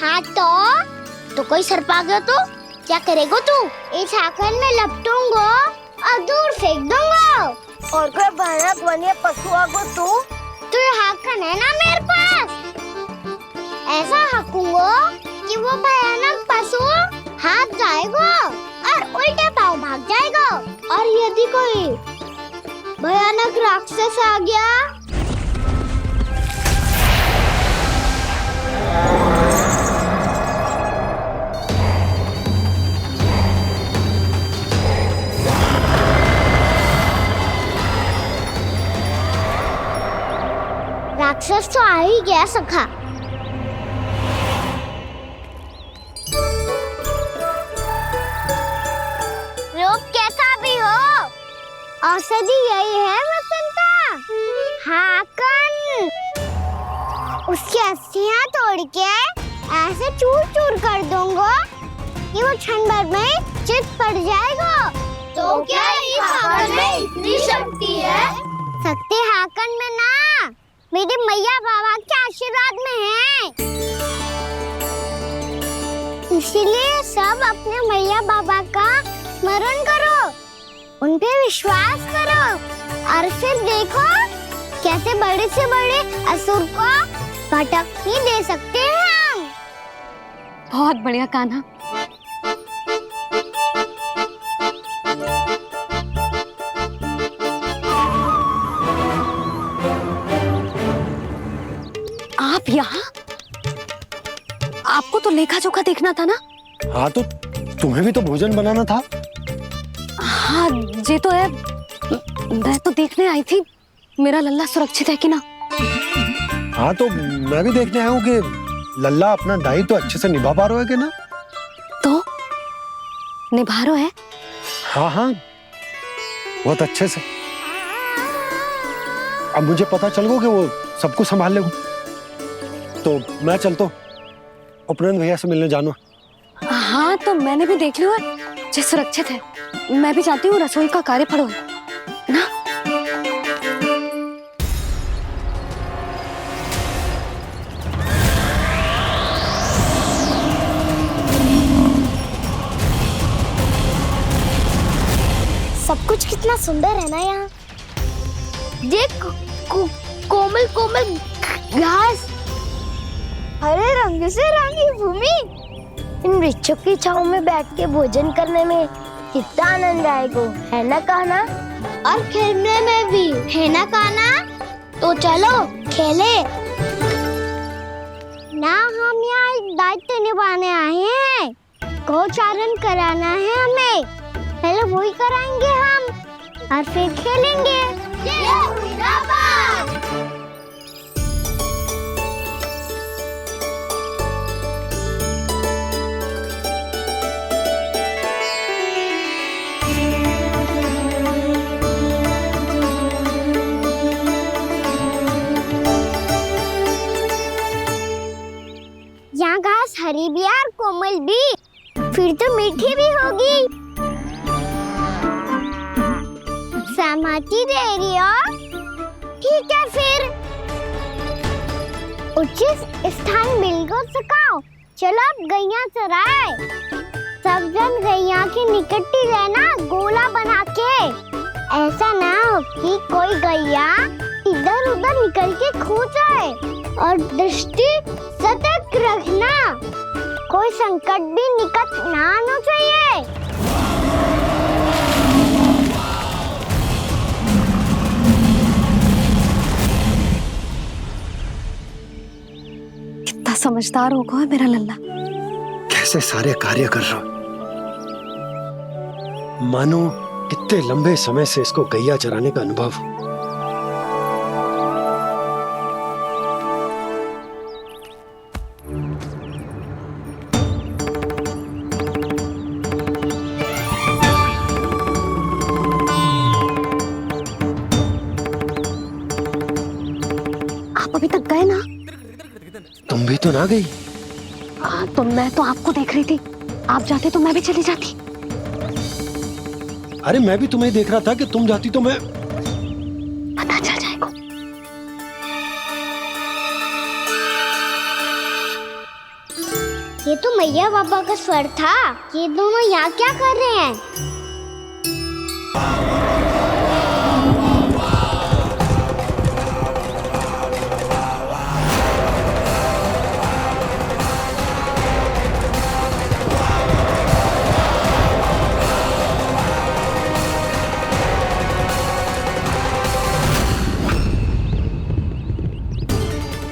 S2: हाँ तो कोई सर्प आ गया तो क्या करेगो तू? इस हाकन में लपटूंगो और दूर फेंक दूंगा। और कोई भयानक वन्य पशु आगो तो ये हाकन है ना मेरे पास, ऐसा हाकूंगो कि वो भयानक पशु हाथ जाएगा और उल्टे पाँव भाग जाएगा। और यदि कोई भयानक राक्षस आ गया राक्षस तो आ ही गया सखा। रूप कैसा भी हो, औषधि यही है वसंता। हाकन उसकी अस्थियां तोड़ के ऐसे चूर चूर कर दूंगा कि वो क्षण भर में चित पड़ जाएगा। तो क्या इस हाकन में इतनी शक्ति है? शक्ति हाकन में ना, मेरे मैया बाबा के आशीर्वाद में है। इसीलिए सब अपने मैया बाबा का स्मरण करो, उन पे विश्वास करो और फिर देखो कैसे बड़े से बड़े असुर को भटक ही दे सकते हैं हम।
S1: बहुत बढ़िया कान्हा। आप यहाँ? आपको तो लेखा जोखा देखना था ना?
S5: हाँ तो तुम्हें भी तो भोजन बनाना था।
S1: हाँ ये तो है, मैं तो देखने आई थी मेरा लल्ला सुरक्षित है कि ना।
S5: हाँ तो मैं भी देखने आया हूँ कि लल्ला अपना दायित्व तो अच्छे से निभा पा रहा है कि ना।
S1: तो निभा रहा है?
S5: हाँ हाँ बहुत अच्छे से। अब मुझे पता चल गया कि वो सबको संभाल लेगा, तो मैं चलता हूँ उपनंद भैया से मिलने जानो।
S1: हाँ तो मैंने भी देख लिया जो सुरक्षित है। मैं भी चाहती हूँ रसोई का कार्य पड़ो ना।
S2: सब कुछ कितना सुंदर है ना यहाँ। देख कोमल कोमल घास, हरे रंग से रंगी भूमि, इन वृक्षों की छांव में बैठ के भोजन करने में कितना आनंद आएगा, है ना कान्हा? और खेलने में भी, है ना कान्हा? तो चलो खेले ना। हम यहाँ एक दायित्व निभाने आए हैं, गोचारण कराना है हमें। पहले वही कराएंगे हम और फिर खेलेंगे। यहाँ घास हरी भी और कोमल भी, फिर तो मीठी भी होगी। सहमति दे रही हो? ठीक है फिर उचित स्थान बिल्कुल सिखाओ। चलो अब गैया चराए। सब जन गैया के निकट ही रहना, गोला बना के। ऐसा ना हो कि कोई गैया इधर उधर निकल के खो जाए। और दृष्टि सतर्क रखना, कोई संकट भी निकट ना आना चाहिए।
S1: कितना समझदार होगा मेरा लल्ला।
S5: कैसे सारे कार्य कर रहा, मानो कितने लंबे समय से इसको गैया चराने का अनुभव हो।
S1: आप अभी तक गए ना?
S5: तुम भी तो ना गई।
S1: तो मैं तो आपको देख रही थी, आप जाते तो मैं भी चली जाती।
S5: अरे मैं भी तुम्हें देख रहा था कि तुम जाती तो मैं।
S1: पता चल जाएगा।
S2: ये तो मैया बाबा का स्वर था। ये दोनों यहाँ क्या कर रहे हैं?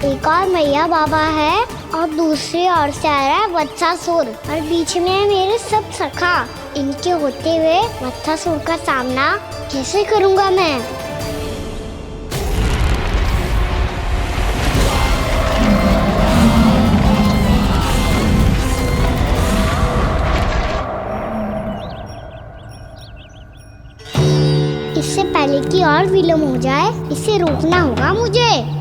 S2: एक और मैया बाबा है और दूसरी ओर से आ रहा है वत्सासुर और बीच में है मेरे सब सखा। इनके होते हुए वत्सासुर का सामना कैसे करूंगा मैं? इससे पहले कि और विलम्ब हो जाए, इसे रोकना होगा मुझे।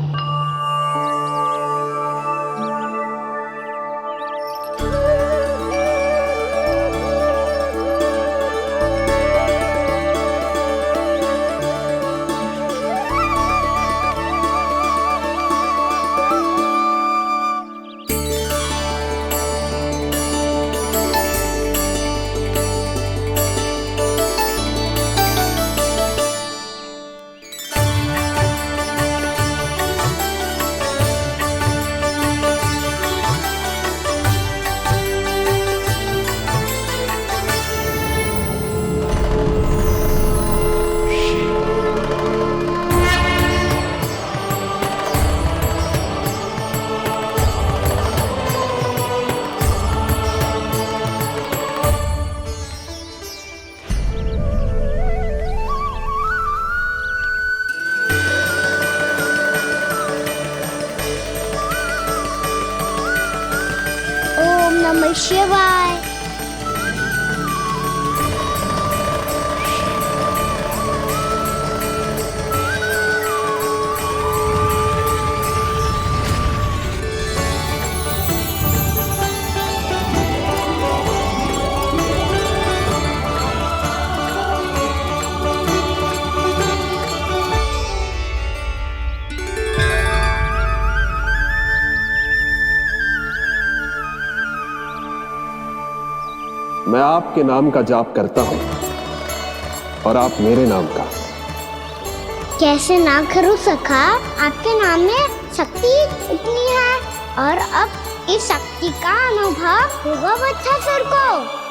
S2: नमः शिवाय।
S10: मैं आपके नाम का जाप करता हूं और आप मेरे नाम का।
S2: कैसे ना करूं सखा, आपके नाम में शक्ति इतनी है और अब इस शक्ति का अनुभव होगा वत्सासुर को।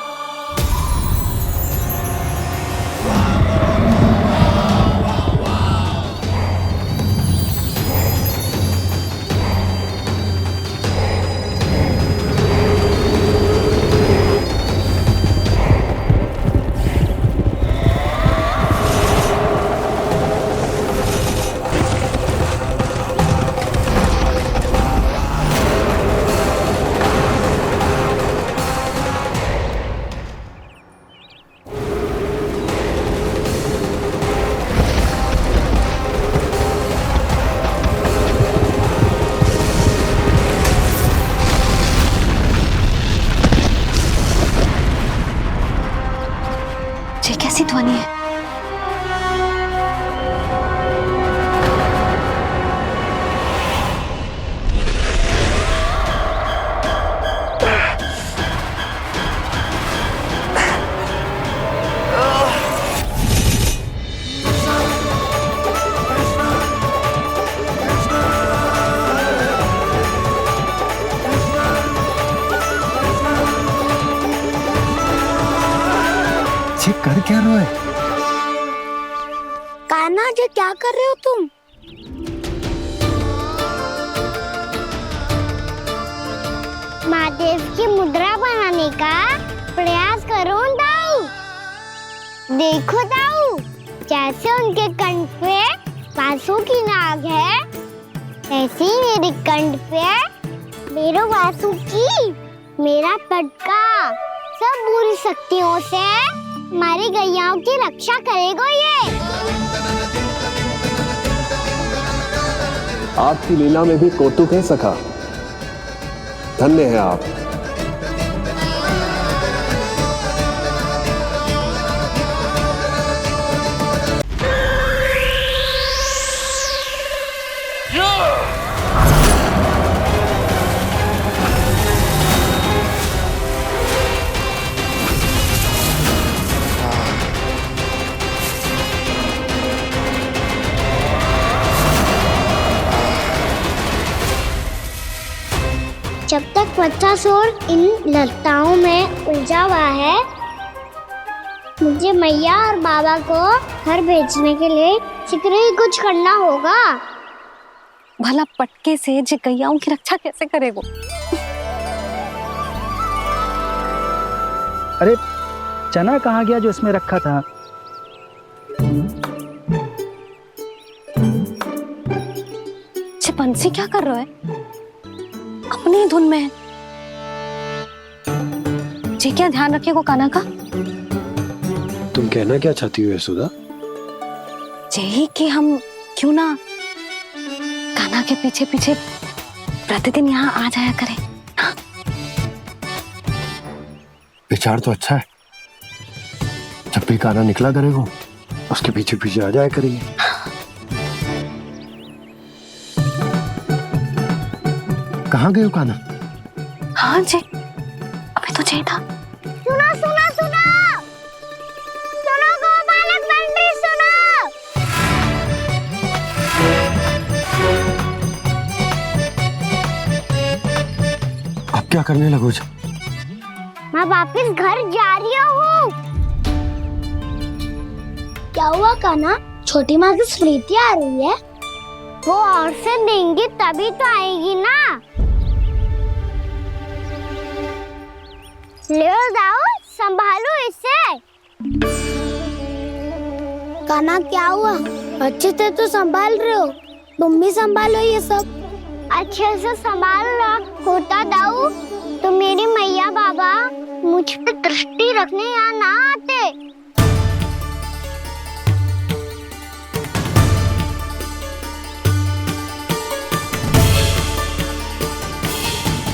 S5: पीछे कर क्या रहे हो?
S2: कान्हा जी क्या कर रहे हो तुम? महादेव की मुद्रा बनाने का प्रयास करो दाऊ। देखो दाऊ, जैसे उनके कंठ पे वासु की नाग है, ऐसे ही मेरे कंठ पे मेरे वासु की मेरा पटका सब बुरी शक्तियों से हमारी गैयाओं की रक्षा करेगा ये।
S5: आपकी लीला में भी कौतुक है सखा, धन्य है आप।
S2: जब तक वत्सासुर इन लताओं में उलझा हुआ है, मुझे मैया और बाबा को घर भेजने के लिए शीघ्र ही कुछ करना होगा।
S1: भला पटके से जे गैयाओं की रक्षा कैसे करेगो?
S13: अरे चना कहाँ गया जो इसमें रखा था?
S1: बंसी क्या कर रहा है? अपनी धुन में है। जी क्या ध्यान रखिएगा कान्हा का।
S5: तुम कहना क्या चाहती हो यशोदा?
S1: यही कि हम क्यों ना कान्हा के पीछे पीछे प्रतिदिन यहाँ आ जाया करें। हाँ?
S5: विचार तो अच्छा है। जब भी कान्हा निकला करेगा उसके पीछे पीछे आ जाया करेंगे। कहाँ गए हो कान्हा?
S1: हाँ जी, अभी तो चाहिए था।
S2: सुनो सुनो सुनो सुनो गोपालक बंटी सुनो।
S5: अब क्या करने लगोगे?
S2: मैं वापस घर जा रही हूँ। क्या हुआ कान्हा? छोटी माँ की स्मृति आ रही है। वो और से देंगी तभी तो आएगी ना। ले जाओ, संभालो इसे। कान्हा क्या हुआ? अच्छे से तो संभाल रहे हो, तुम भी संभालो ये सब। अच्छे से संभाल रहा होता दाऊ तो मेरी मैया बाबा मुझ पे दृष्टि रखने यहाँ ना आते।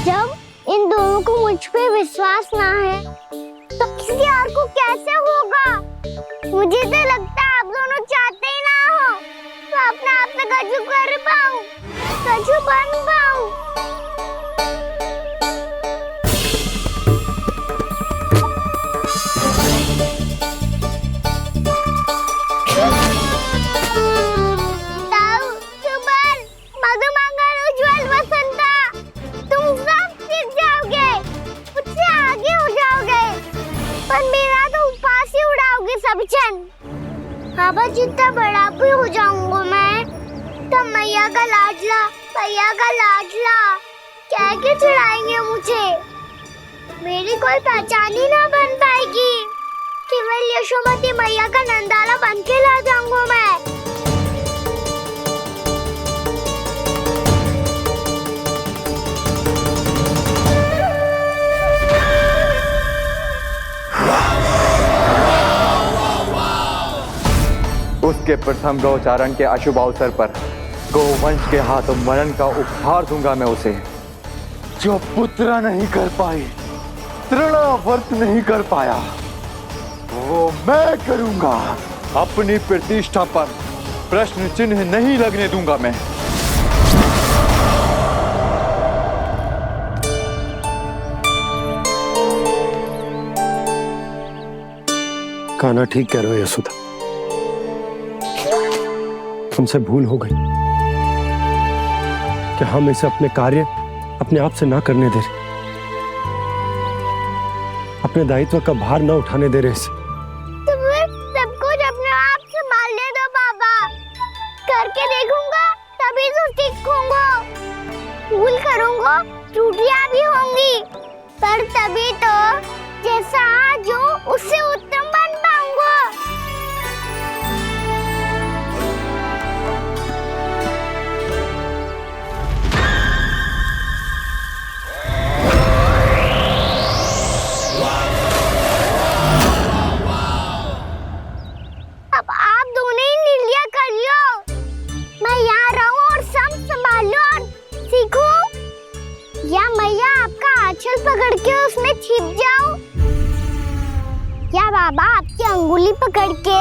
S2: जब इन दोनों को मुझ पे विश्वास ना है तो किसी और को कैसे होगा? मुझे तो लगता है आप दोनों चाहते ही ना हो तो अपने आप में गजू कर पाऊं, गजू बन पाऊं। बाबा जितना बड़ा भी हो जाऊंगा मैं तो मैया का लाडला क्या के चढ़ाएंगे मुझे। मेरी कोई पहचान ही ना बन पाएगी। केवल यशोमती मैया का नंदाला बन के ला जाऊंगा मैं।
S14: उसके प्रथम गौचारण के अशुभ अवसर पर गोवंश के हाथों मरण का उपहार दूंगा मैं उसे। जो पुत्र नहीं कर पाई, तृणावर्त नहीं कर पाया, वो मैं करूंगा। अपनी प्रतिष्ठा पर प्रश्न चिन्ह नहीं लगने दूंगा मैं।
S5: कान्हा ठीक कह रहे हो यशोदा, तुमसे भूल हो गई कि हम इसे अपने कार्य अपने आप से ना करने दे रहे, अपने दायित्व का भार ना उठाने दे रहे इसे।
S2: त्रुटियां भी होंगी, पर तभी तो जैसा आज हूँ उससे उत्तम बन पाऊंगा। अब आप दोनों ही निर्णय कर लो। मैं यहाँ रहूं और सब संभालूं और सीखूं, या मैया आपका आंचल पकड़ के उसमें छिप जाऊं, या बाबा आपकी अंगुली पकड़ के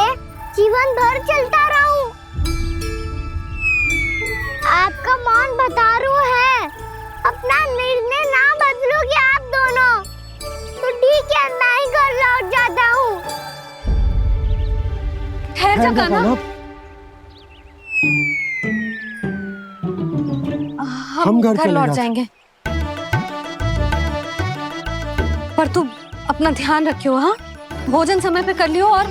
S2: जीवन भर चलता रहूं। आपका मौन बतारू है, अपना निर्णय ना बदलोगे आप दोनों तो ठीक है, मैं ही घर लौट जाता हूँ।
S1: ठहर जा कान्हा, हम घर लौट जाएंगे, पर तू अपना ध्यान रखियो। हाँ, भोजन समय पे कर लियो। और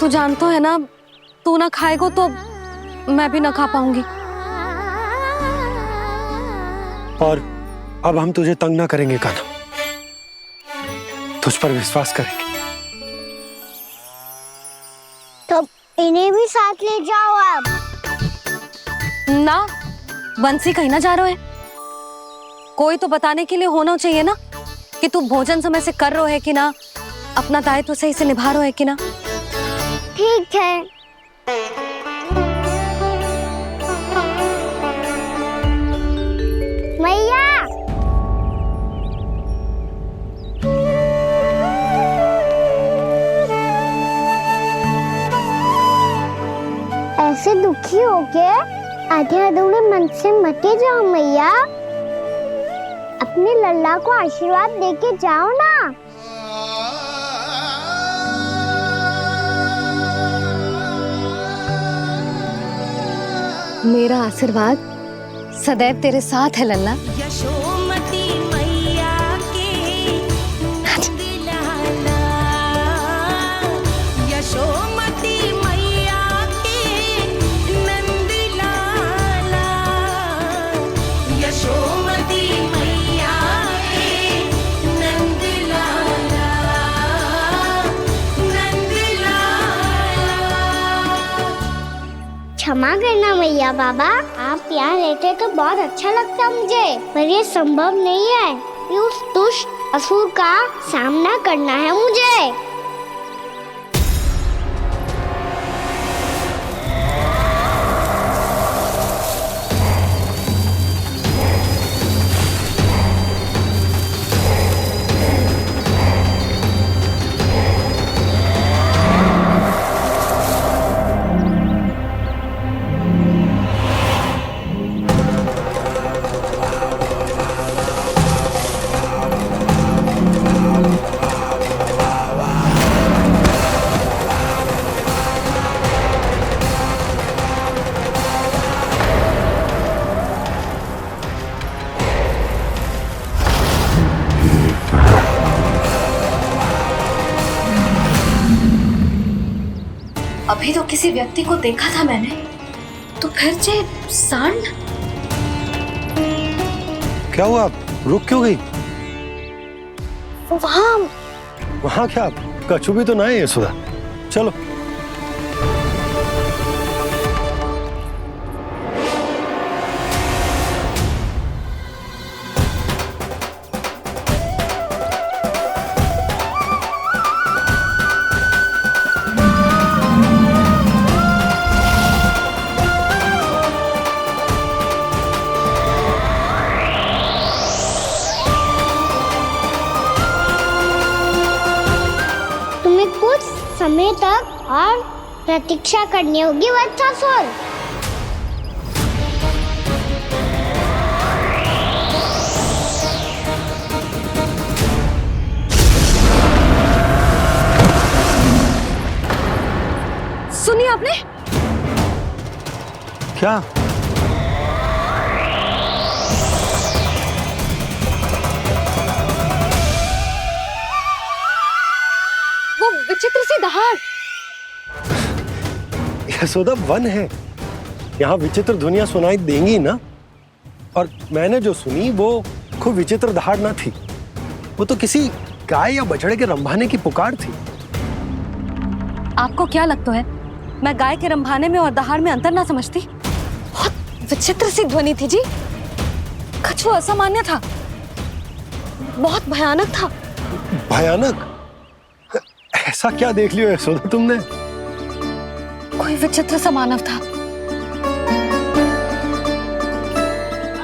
S1: तू जानतो है ना, तू ना खाएगो तो मैं भी ना खा पाऊंगी।
S5: और अब हम तुझे तंग ना करेंगे कान्हा, तुझ पर विश्वास करेंगे।
S2: तो इन्हें भी साथ ले जाओ आप।
S1: ना, बंसी कहीं ना जा रहे है, कोई तो बताने के लिए होना चाहिए ना कि तू भोजन समय से कर रहे है कि ना, अपना दायित्व सही से निभा रहे है कि ना।
S2: ठीक है। मैया, ऐसे दुखी होके आधे अधूरे मन से मत जाओ मैया, अपने लल्ला को आशीर्वाद देके जाओ ना।
S1: मेरा आशीर्वाद सदैव तेरे साथ है लल्ला।
S3: यशोमती मैया के नंद लाला, यशोमती मैया के नंद लाला, यशोमती मैया के नंद लाला, नंद लाला।
S2: क्षमा करना मैया बाबा, आप यहाँ रहते तो बहुत अच्छा लगता मुझे, पर ये संभव नहीं है कि उस दुष्ट असुर का सामना करना है मुझे।
S1: अभी तो किसी व्यक्ति को देखा था मैंने, तो फिर से सांड।
S5: क्या हुआ, रुक क्यों गई? वहाँ क्या, कछु भी तो ना है यशोदा, चलो।
S2: समय तक और प्रतीक्षा करनी होगी वत्सासुर।
S1: सुनिए आपने
S5: क्या?
S1: वो विचित्र सी दहाड़।
S5: यशोदा, वन है, यहाँ विचित्र ध्वनियां सुनाई देंगी ना। और मैंने जो सुनी वो खूब विचित्र दहाड़ ना थी, वो तो किसी गाय या बछड़े के रंभाने की पुकार थी।
S1: आपको क्या लगता है मैं गाय के रंभाने में और दहाड़ में अंतर ना समझती? बहुत विचित्र सी ध्वनि थी जी, कुछ वो असामान्य था, बहुत भयानक था।
S5: भयानक? ऐसा क्या देख लियो यशोदा तुमने?
S1: कोई विचित्र सा मानव था।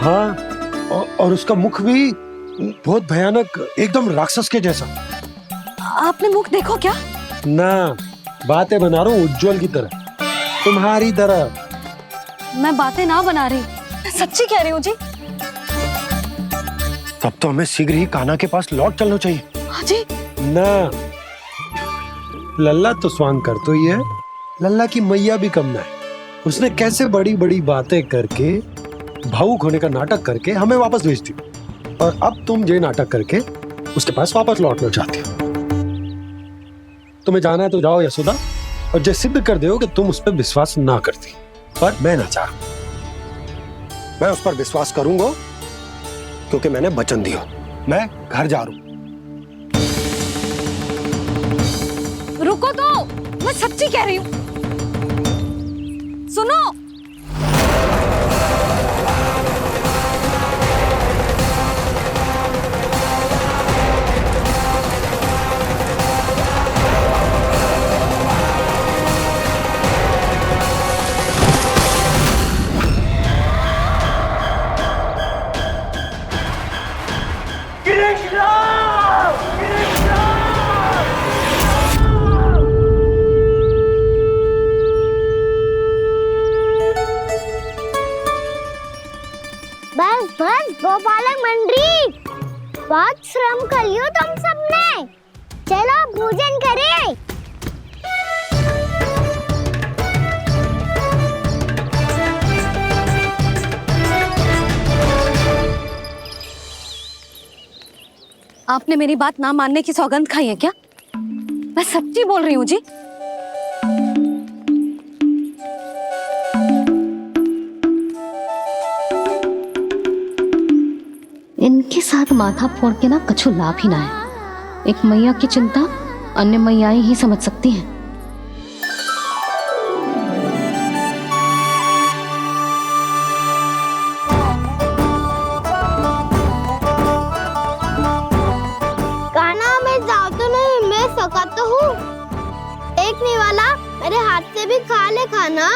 S5: हाँ, और उसका मुख भी बहुत भयानक, एकदम राक्षस के जैसा।
S1: आपने मुख देखो क्या?
S5: ना, बातें बना रहा हूँ उज्जवल की तरह, तुम्हारी तरह।
S1: मैं बातें ना बना रही, मैं सच्ची कह रही हूँ जी।
S5: तब तो हमें शीघ्र ही कान्हा के पास लौट चलना चाहिए।
S1: हाँ जी।
S5: ना, लल्ला तो स्वांग कर तो ही है, लल्ला की मैया भी कम ना है। उसने कैसे बड़ी बड़ी बातें करके, भावुक होने का नाटक करके हमें वापस भेज दी, और अब तुम ये नाटक करके उसके पास वापस लौटना चाहती हो। तुम्हें जाना है तो जाओ यशोदा, और ये सिद्ध कर दो कि तुम उस पर विश्वास ना करती, पर मैं ना चाहूं। मैं उस पर विश्वास करूंगा क्योंकि मैंने वचन दिया। मैं घर जा रहा हूं।
S1: रुको तो, मैं सच्ची कह रही हूँ। सुनो,
S2: बस बस गोपालक मंडली, बहुत श्रम कर लियो तुम सबने, चलो भोजन करें।
S1: आपने मेरी बात ना मानने की सौगंध खाई है क्या? मैं सच्ची बोल रही हूँ जी। इनके साथ माथा फोड़ के ना कछु लाभ ही ना है। एक मैया की चिंता अन्य मैयाएं ही समझ सकती हैं।
S2: कान्हा मैं जाओ तो नहीं, मैं सका तो हूँ। एक नहीं वाला मेरे हाथ से भी खा ले खाना।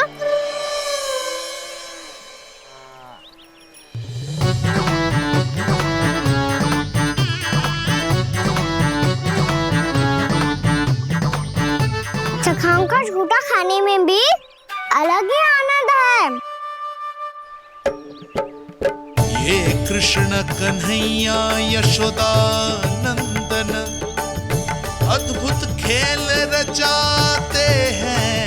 S2: चखाओं का झूठा खाने में भी अलग ही आनंद है।
S7: ये कृष्ण कन्हैया यशोदा नंदन अद्भुत खेल रचाते हैं,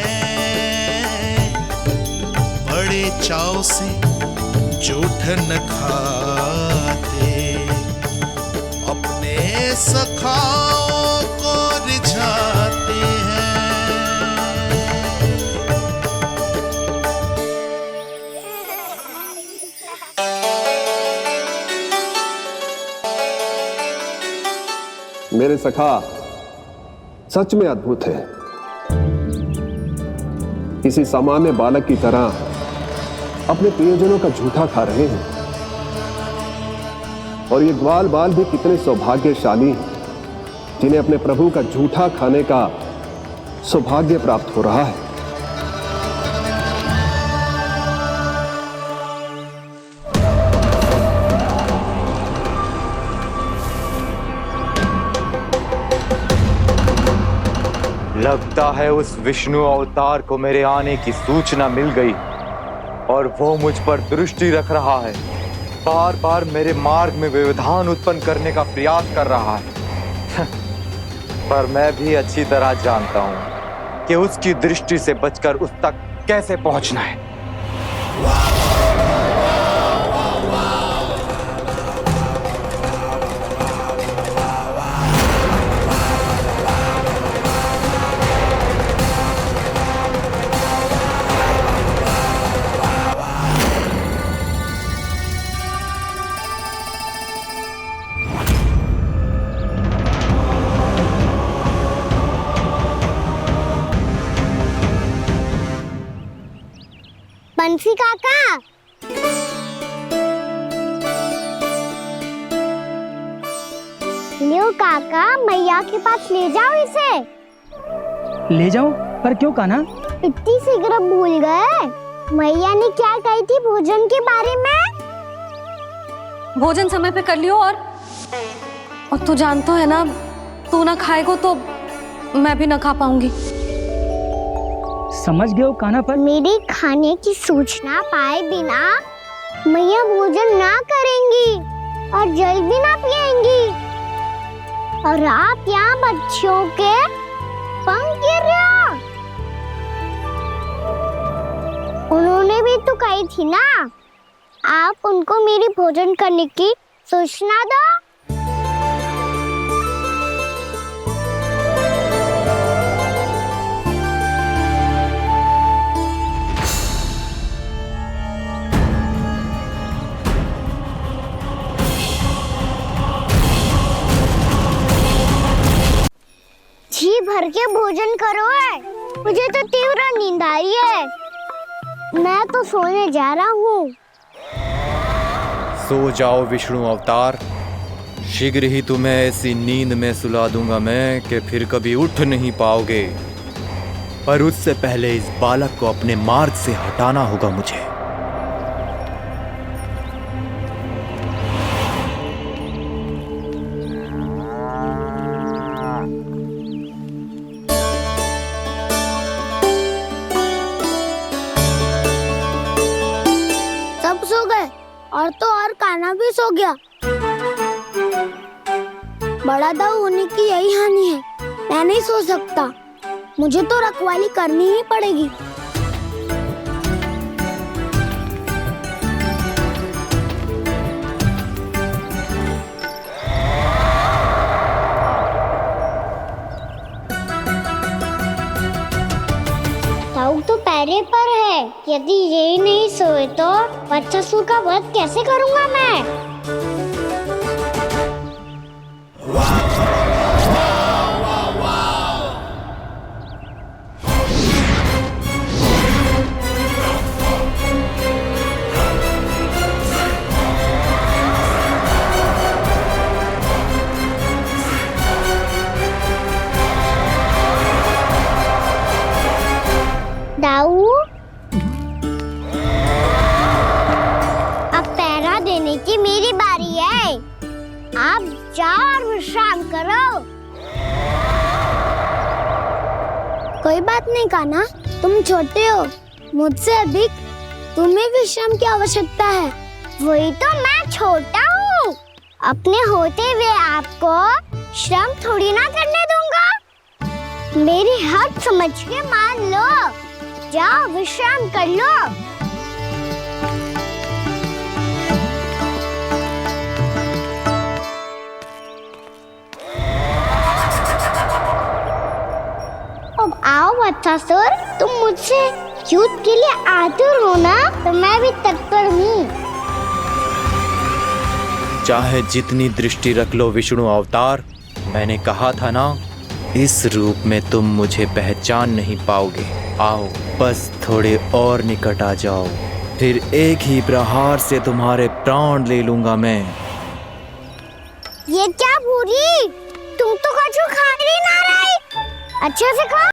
S7: बड़े चाव से जूठन खाते, अपने सखाओं को रिझाते हैं।
S10: मेरे सखा सच में अद्भुत है। किसी सामान्य बालक की तरह अपने प्रियजनों का झूठा खा रहे हैं, और ये ग्वाल बाल भी कितने सौभाग्यशाली हैं जिन्हें अपने प्रभु का झूठा खाने का सौभाग्य प्राप्त हो रहा है।
S14: लगता है उस विष्णु अवतार को मेरे आने की सूचना मिल गई और वो मुझ पर दृष्टि रख रहा है। बार बार मेरे मार्ग में व्यवधान उत्पन्न करने का प्रयास कर रहा है। पर मैं भी अच्छी तरह जानता हूं कि उसकी दृष्टि से बचकर उस तक कैसे पहुंचना है।
S2: बंसी काका। लियो काका, मैया के पास ले जाओ इसे।
S13: ले जाओ? पर क्यों कान्हा?
S2: इतनी शीघ्र भूल गए? मैया ने क्या कही थी भोजन के बारे में?
S1: भोजन समय पे कर लियो। और तू जानता है ना, तू ना खाएगा तो मैं भी ना खा पाऊंगी।
S13: समझ गए हो कान्हा? पर
S2: मेरे खाने की सूचना पाए बिना मैया भोजन ना करेंगी और जल भी ना पिएंगी। और आप यहाँ बच्चों के पंख गिर रहे हो। उन्होंने भी तो कही थी ना, आप उनको मेरी भोजन करने की सूचना दो। जी भर के भोजन करो है, मुझे तो तीव्र नींद आ रही है। मैं तो सोने जा रहा हूँ।
S15: सो जाओ विष्णु अवतार, शीघ्र ही तुम्हें ऐसी नींद में सुला दूंगा मैं कि फिर कभी उठ नहीं पाओगे। पर उससे पहले इस बालक को अपने मार्ग से हटाना होगा मुझे।
S2: सब सो गए और तो और कान्हा भी सो गया। बड़ा दाऊ होने की यही हानि है। मैं नहीं सो सकता, मुझे तो रखवाली करनी ही पड़ेगी। दाऊ तो पैरे पर है। यदि यही नहीं सोए तो बच्चासुर का वध कैसे करूंगा मैं? दाऊ, अब पहरा देने की मेरी बारी है। आप जाओ और विश्राम करो। कोई बात नहीं कान्हा, तुम छोटे हो, मुझसे अधिक तुम्हें विश्राम की आवश्यकता है। वही तो, मैं छोटा हूँ, अपने होते हुए आपको श्रम थोड़ी ना करने दूंगा। मेरी हद समझ के मान लो। जाओ विश्राम कर लो। अब आओ बच्चासुर, तुम मुझसे युद्ध के लिए आतुर हो ना, तो मैं भी तत्पर हूँ।
S15: चाहे जितनी दृष्टि रख लो विष्णु अवतार, मैंने कहा था ना, इस रूप में तुम मुझे पहचान नहीं पाओगे। आओ, बस थोड़े और निकट आ जाओ, फिर एक ही प्रहार से तुम्हारे प्राण ले लूंगा मैं।
S2: ये क्या भूरी, तुम तो कछु खा ही ना रही। अच्छे से खा।